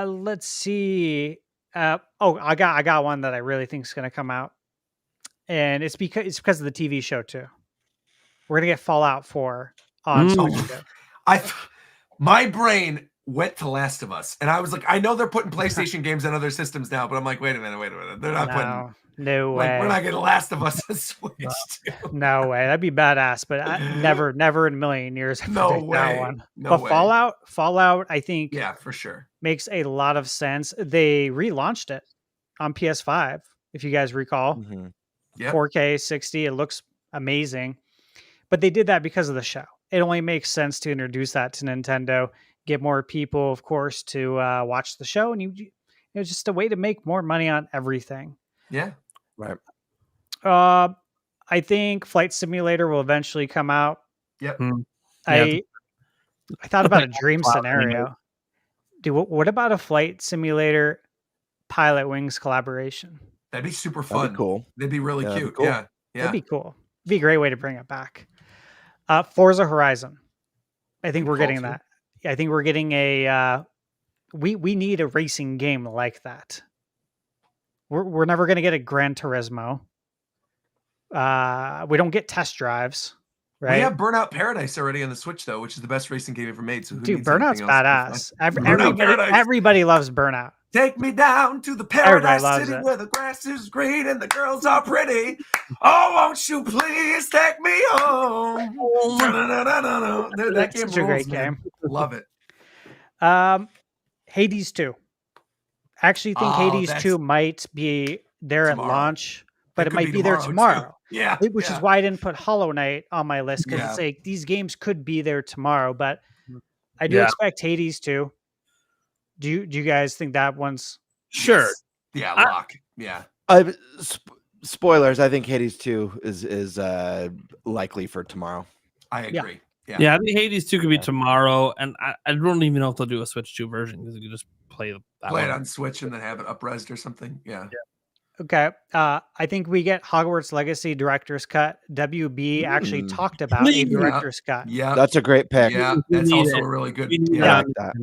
Let's see. I got one that I really think is going to come out, and it's because of the TV show too. We're gonna get Fallout 4 on Switch. My brain went to Last of Us, and I was like, I know they're putting PlayStation games on other systems now, but I'm like, wait a minute, they're not putting. No way. Like, we're not getting Last of Us on Switch. No way. That'd be badass, but never in a million years. No way. That one. No but way. Fallout, I think. Yeah, for sure. Makes a lot of sense. They relaunched it on PS5, if you guys recall. Mm-hmm. Yeah. 4K 60. It looks amazing. But they did that because of the show. It only makes sense to introduce that to Nintendo, get more people, of course, to watch the show, and it's just a way to make more money on everything. Yeah. Right. I think Flight Simulator will eventually come out. Yep. I thought about a dream scenario. Dude, what about a Flight Simulator Pilot Wings collaboration? That'd be super fun. That'd be cool. That'd be really cute. Cool. Yeah. That'd be cool. It'd be a great way to bring it back. Forza Horizon. I think we're getting that. I think we're getting a we need a racing game like that. We're never going to get a Gran Turismo. We don't get test drives. right? We have Burnout Paradise already on the Switch though, which is the best racing game ever made. So who Dude, needs anything Burnout's else? badass. Burnout Paradise. Everybody loves Burnout. Take me down to the Everybody paradise loves city it. where the grass is green and the girls are pretty. Oh, won't you please take me home? Da-da-da-da-da-da. Dude, that It's game such a rules, great man. game. Love it. Hades 2. I actually think Oh, Hades 2 might be there tomorrow. at launch, but it could might be there too. tomorrow. Yeah. Which is why I didn't put Hollow Knight on my list, because it's Yeah. like these games could be there tomorrow, but I do Yeah. expect Hades 2. Do you guys think that one's Sure. Yes. Yeah, lock. Yeah. Spoilers. I think Hades 2 is likely for tomorrow. I agree. Yeah. Yeah, I think Hades 2 could be tomorrow, and I don't even know if they'll do a Switch 2 version because you can just play that Play it one. on Switch and then have it up-resed or something. Yeah. okay? I think we get Hogwarts Legacy director's cut. WB actually talked about a Yeah. director's cut. Yeah. That's a great pick. Yeah. We That's need also it. a really good. We need I Yeah. like that.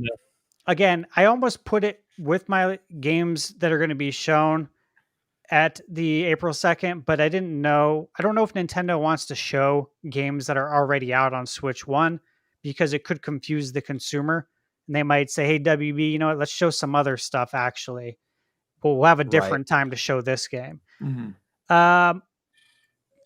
Again, I almost put it with my games that are going to be shown at the April 2nd, but I don't know if Nintendo wants to show games that are already out on Switch 1 because it could confuse the consumer. And they might say, hey, WB, you know what? Let's show some other stuff actually. But we'll have a different time to show this game. Mhm.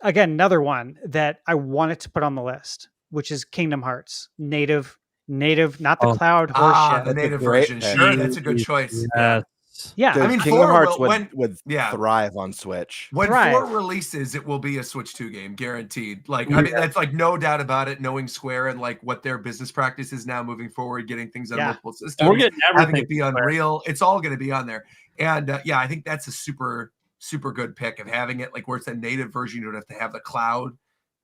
Again, another one that I wanted to put on the list, which is Kingdom Hearts. Native, not the cloud The horseshit. That's a native great version. pick. Sure, that's a good choice. Yes. Yeah. Dude, I mean, Kingdom 4 Hearts will- would yeah. thrive on Switch. When Thrive. 4 releases, it will be a Switch 2 game, guaranteed. Like, I mean, that's like no doubt about it. Knowing Square and like what their business practice is now moving forward, getting things on Yeah. multiple systems, We're getting having everything. it be Unreal, it's all going to be on there. And yeah, I think that's a super good pick of having it like where it's a native version. You don't have to have the cloud.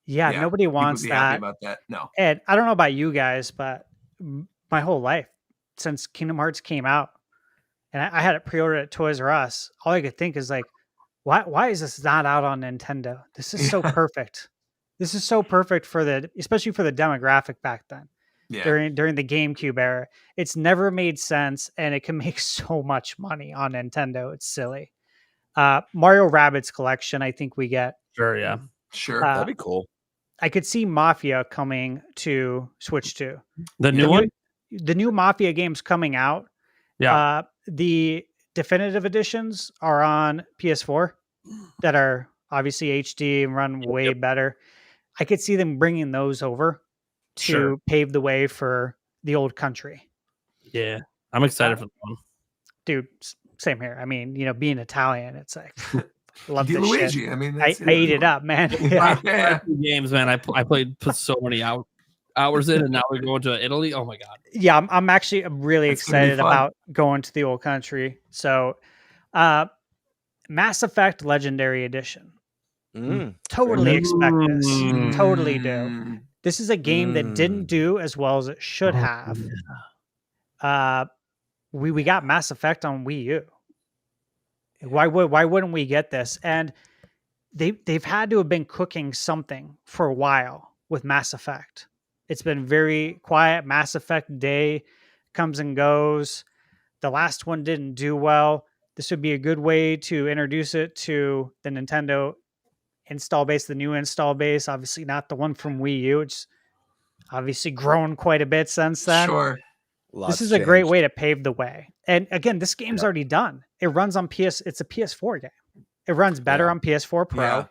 Yeah, nobody People wants would be happy that. about that. No. And I don't know about you guys, but my whole life since Kingdom Hearts came out, and I had it pre-ordered at Toys R Us, all I could think is like, why is this not out on Nintendo? This is so perfect. This is so perfect especially for the demographic back then. Yeah. During the GameCube era. It's never made sense, and it can make so much money on Nintendo. It's silly. Mario Rabbids collection, I think we get. Sure, yeah. Sure. That'd be cool. I could see Mafia coming to Switch 2. The new one? The new Mafia games coming out. Yeah. The definitive editions are on PS4 that are obviously HD and run way better. I could see them bringing those over to pave the way for the old country. Yeah. I'm excited for that one. Dude, same here. I mean, being Italian, it's like love Di this shit. Luigi. I mean, I ate it up, man. Yeah. Games, man. I put so many hours in, and now we're going to Italy. Oh my god. Yeah, I'm actually really That's gonna be excited fun. about going to the old country. So, Mass Effect Legendary Edition. Totally expect this. Totally do. Mm. This is a game that didn't do as well as it should have. We got Mass Effect on Wii U. Why wouldn't we get this? And they've had to have been cooking something for a while with Mass Effect. It's been very quiet. Mass Effect Day comes and goes. The last one didn't do well. This would be a good way to introduce it to the Nintendo install base, the new install base. Obviously not the one from Wii U. It's obviously grown quite a bit since then. Sure. This is a great way to pave the way. And again, this game's already done. It runs on it's a PS4 game. It runs better on PS4 Pro, Yeah.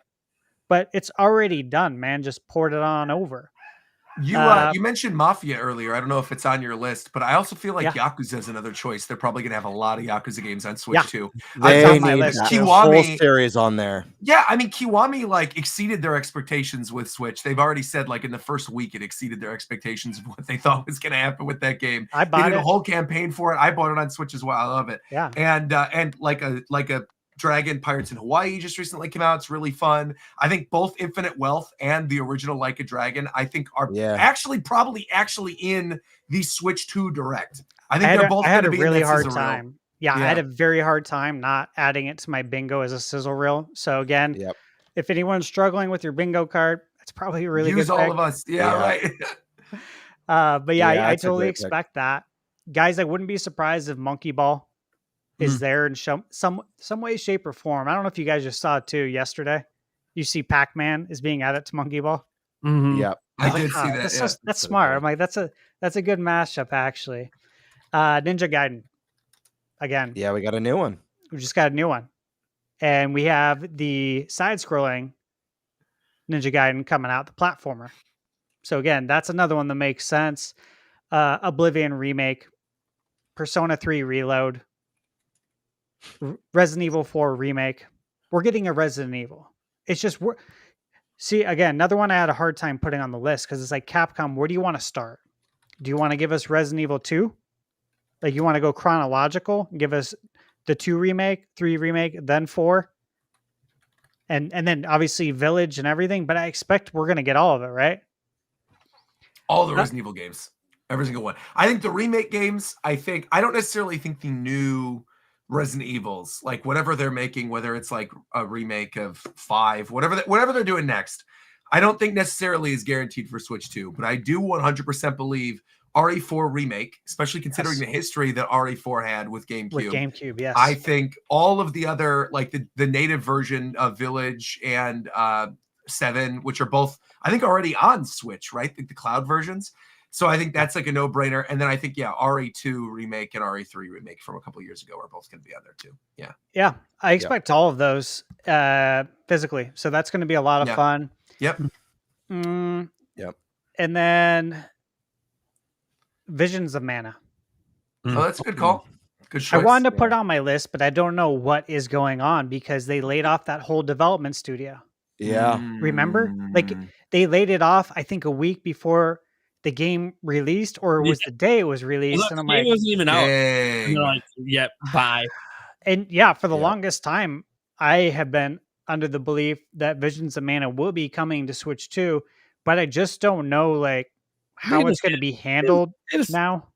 but it's already done, man. Just port it on over. You mentioned Mafia earlier. I don't know if it's on your list, but I also feel like Yeah. Yakuza is another choice. They're probably going to have a lot of Yakuza games on Switch Yeah. too. They on my need list, that too. whole Kiwami- series on there. Yeah, I mean Kiwami like exceeded their expectations with Switch. They've already said like in the first week it exceeded their expectations of what they thought was going to happen with that game. I They bought did a it. whole campaign for it. I bought it on Switch as well. I love it. Yeah. And like a Dragon Pirates in Hawaii just recently came out. It's really fun. I think both Infinite Wealth and the original Like a Dragon, I think are probably in the Switch 2 Direct. I think they're both I had going a to be really in that hard sizzle reel. time. Yeah, I had a very hard time not adding it to my bingo as a sizzle reel. So again, if anyone's struggling with your bingo card, it's probably a really Use good all pick. of us. Yeah, right. But yeah, I that's a totally great pick. expect that. Guys, I wouldn't be surprised if Monkey Ball is there in some way, shape, or form. I don't know if you guys just saw it too yesterday. You see Pac-Man is being added to Monkey Ball. Mhm. Yep. I Wow, did see that. That's, Yeah. that's so smart. good. I'm like, that's a good mashup actually. Ninja Gaiden. Again, Yeah, we got a new one. we just got a new one, and we have the side-scrolling Ninja Gaiden coming out, the platformer. So again, that's another one that makes sense. Oblivion remake, Persona 3 Reload, Resident Evil 4 remake. We're getting a Resident Evil. It's just see again another one I had a hard time putting on the list because it's like Capcom. Where do you want to start? Do you want to give us Resident Evil 2? Like you want to go chronological and give us the 2 remake, 3 remake, then 4, and then obviously Village and everything. But I expect we're gonna get all of it, right? All the Resident Evil games, every single one. I think the remake games. I don't necessarily think the new Resident Evils, like whatever they're making, whether it's like a remake of 5, whatever they're doing next, I don't think necessarily is guaranteed for Switch 2. But I do 100% believe RE4 remake, especially considering the history that RE4 had with GameCube. With GameCube, yes. I think all of the other, like the native version of Village and 7, which are both, I think, already on Switch, right? The cloud versions. So I think that's like a no-brainer. And then I think, RE2 remake and RE3 remake from a couple years ago are both going to be on there too. Yeah. Yeah, I expect all of those physically. So that's going to be a lot of fun. Yep. Yep. And then Visions of Mana. Oh, that's a good call. Good I choice. wanted to put it on my list, but I don't know what is going on because they laid off that whole development studio. Yeah. Remember? Like they laid it off, I think, a week before the game released, or it was the day it was released. Well, and I'm the game like, wasn't even out. Dang. And they're like, yep, bye. and yeah, for the Yeah. longest time, I have been under the belief that Visions of Mana will be coming to Switch 2, but I just don't know like how Maybe it's going to be handled They just- now.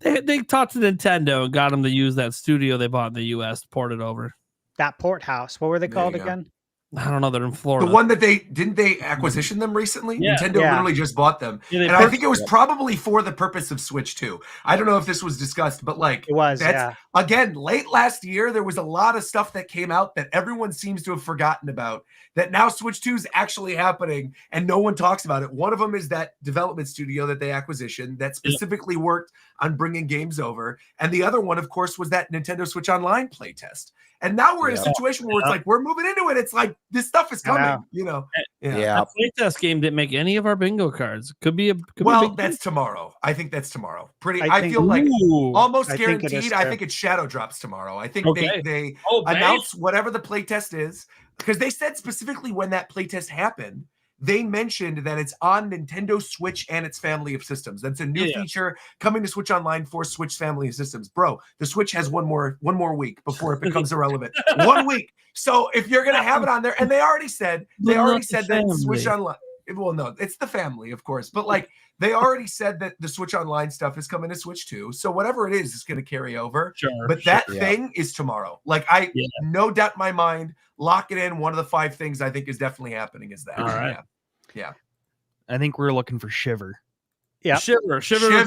They talked to Nintendo and got them to use that studio they bought in the U.S. to port it over. That port house, what were they There called you go. again? I don't know. They're in The Florida. one that they acquisition them recently? Yeah. Nintendo Yeah. literally just bought them. Yeah, they And I purchased think it was probably for the purpose of Switch 2. I don't know if this was discussed, but like It was, that's yeah. again, late last year, there was a lot of stuff that came out that everyone seems to have forgotten about. That now Switch 2 is actually happening and no one talks about it. One of them is that development studio that they acquisition that specifically worked on bringing games over. And the other one, of course, was that Nintendo Switch Online playtest. And now we're in a situation where it's like we're moving into it. It's like this stuff is coming, you know. Yeah. That playtest game didn't make any of our bingo cards. Could be a Well, big that's tomorrow. I think that's tomorrow. I I think- feel like Ooh. almost I think it is guaranteed. I too. think it's Shadow drops tomorrow. I think Okay. they Oh, babe. announce whatever the playtest is because they said specifically when that playtest happened. They mentioned that it's on Nintendo Switch and its family of systems. That's a new feature coming to Switch Online for Switch family of systems. Bro, the Switch has one more week before it becomes irrelevant. 1 week. So if you're gonna have it on there, and they already said that Switch Online. Well, no, it's the family, of course, but like they already said that the Switch Online stuff is coming to Switch 2. So whatever it is going to carry over. Sure. But that thing is tomorrow. Like no doubt in my mind, lock it in. One of the 5 things I think is definitely happening is that. All right. Yeah. I think we're looking for Shiver. Yeah. Shiver. Shiver.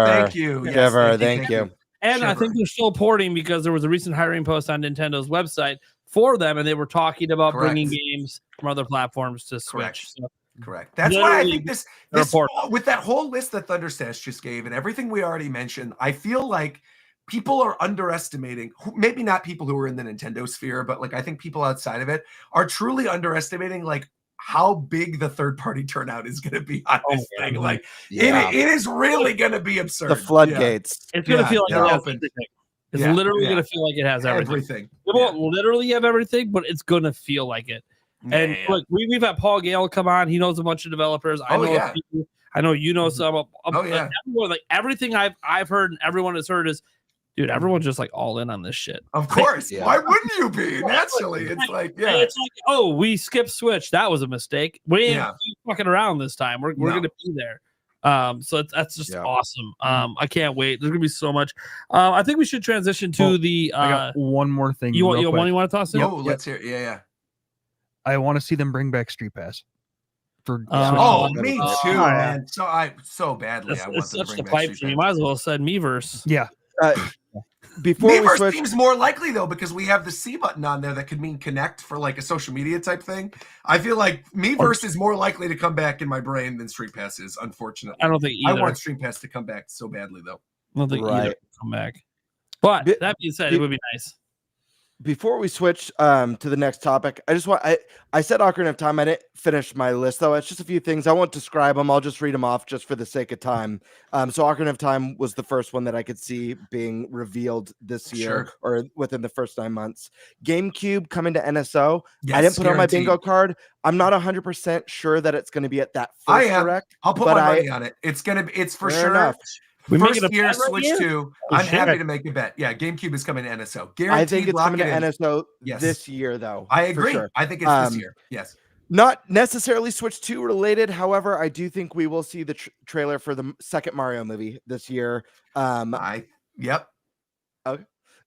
Thank you. Yes, Shiver, thank you. And I Shiver. think they're still porting because there was a recent hiring post on Nintendo's website for them, and they were talking about bringing games from other platforms to Switch. Correct. So, Correct. That's why I Literally, think this report. with that whole list that Thunderstash just gave and everything we already mentioned, I feel like people are underestimating, maybe not people who are in the Nintendo sphere, but like I think people outside of it are truly underestimating like how big the third party turnout is going to be on this thing. Like it is really going to be absurd. The floodgates. it's going to feel like they're it has open. everything. It's Yeah, literally yeah. going to feel like it has everything. It Yeah. won't literally have everything, but it's going to feel like it. And Yeah. look, we've had Paul Gale come on. He knows a bunch of developers. I know a few. I know you know some. yeah. Everyone, like everything I've heard and everyone has heard is, dude, everyone's just like all in on this shit. Of course. Yeah. Why wouldn't you be? Naturally. It's like, And it's like, oh, we skipped Switch. That was a mistake. We ain't Yeah. fucking around this time. We're No. gonna be there. So that's just Yeah. awesome. I can't wait. There's gonna be so much. I think we should transition to the. I got one more thing. You want real quick. one you want to toss in? Oh, let's hear it. Yeah. I want to see them bring back Street Pass. For Oh, that'd me be too, cool. man. So badly. It's, I want it's them to such bring the back pipe Street dream. You Pass. might as well have said Miiverse. yeah, Before we Miiverse switch, seems more likely though because we have the C button on there that could mean connect for like a social media type thing. I feel like Miiverse is more likely to come back in my brain than Stream Pass is, unfortunately. I don't think I either. want Stream Pass to come back so badly though. I don't think either Right. will come back. But Bi- that being said, it would be nice. before we switch to the next topic, I just want I said Ocarina of Time. I didn't finish my list though. It's just a few things. I won't describe them. I'll just read them off just for the sake of time. So Ocarina of Time was the first one that I could see being revealed this year Sure. or within the first 9 months. GameCube coming to NSO. Yes, I didn't put on my bingo guaranteed. card. I'm not 100% sure that it's going to be at that I first am. direct. I'll put but my money on it. It's for Fair sure. enough. We make First it a year bet right Switch here? 2. We I'm happy should. to make a bet. Yeah, GameCube is coming to NSO. Guaranteed. I think it's lock coming to it in. NSO Yes. this year, though. I for agree. sure. I think it's this Um, year. Yes. Not necessarily Switch 2 related. However, I do think we will see the trailer for the second Mario movie this year. Yep. Okay.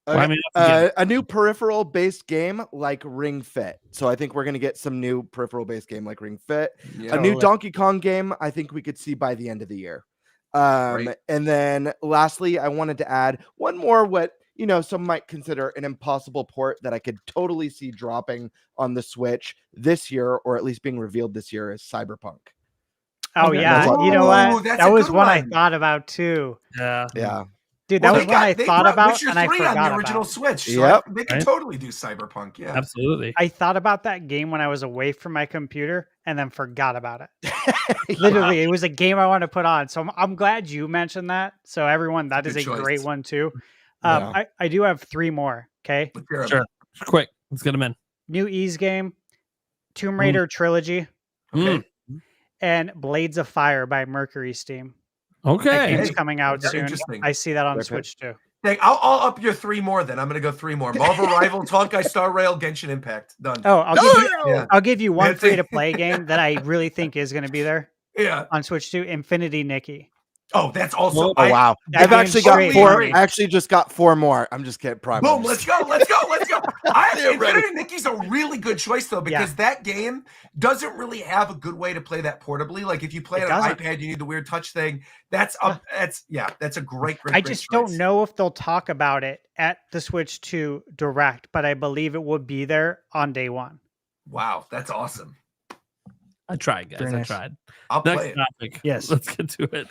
Well, I mean, that's A new peripheral based game like Ring Fit. So I think we're going to get some new peripheral based game like Ring Fit. Yeah. A new Donkey Kong game, I think we could see by the end of the year. Great. And then lastly, I wanted to add one more, what some might consider an impossible port that I could totally see dropping on the Switch this year, or at least being revealed this year, is Cyberpunk. Oh Okay. yeah, Ooh, you know what? that's That a was good one I one. thought about too. Yeah. Yeah. Dude, that Well, was one I they thought brought about Witcher and I 3 forgot on the original about. Switch. So Yep. they could Right. totally do Cyberpunk. Yeah. Absolutely. I thought about that game when I was away from my computer and then forgot about it. Literally, it was a game I wanted to put on. So I'm glad you mentioned that. So everyone, that is Good a choice. great one too. Yeah. I do have 3 more. Okay. Let's hear 'em. Sure. Quick. Let's get them in. New Ease game, Tomb Raider trilogy, Okay. and Blades of Fire by Mercury Steam. That Okay. game's Hey, coming out very soon. interesting. I see that on Fair Switch too. Dang, I'll up your 3 more then. I'm gonna go 3 more. Marvel Rivals, Honkai Star Rail, Genshin Impact. Done. Oh, Yeah. I'll give you one That's it. free to play game that I really think is going to be there Yeah. on Switch too. Infinity Nikki. Oh, that's also. Well, Oh wow! That I've game's actually got straight 4. great. I actually just got 4 more. I'm just kidding. Probably. Boom! Let's go! Let's go! Let's go! Yeah, ready. Infinity Nikki's a really good choice though because that game doesn't really have a good way to play that portably. Like if you play It it on doesn't. iPad, you need the weird touch thing. That's a great. I just don't know if they'll talk about it at the Switch 2 Direct, but I believe it will be there on day 1. Wow, that's awesome. I tried, guys. Very I nice. tried. I'll play Next it. topic. Yes. Let's get to it.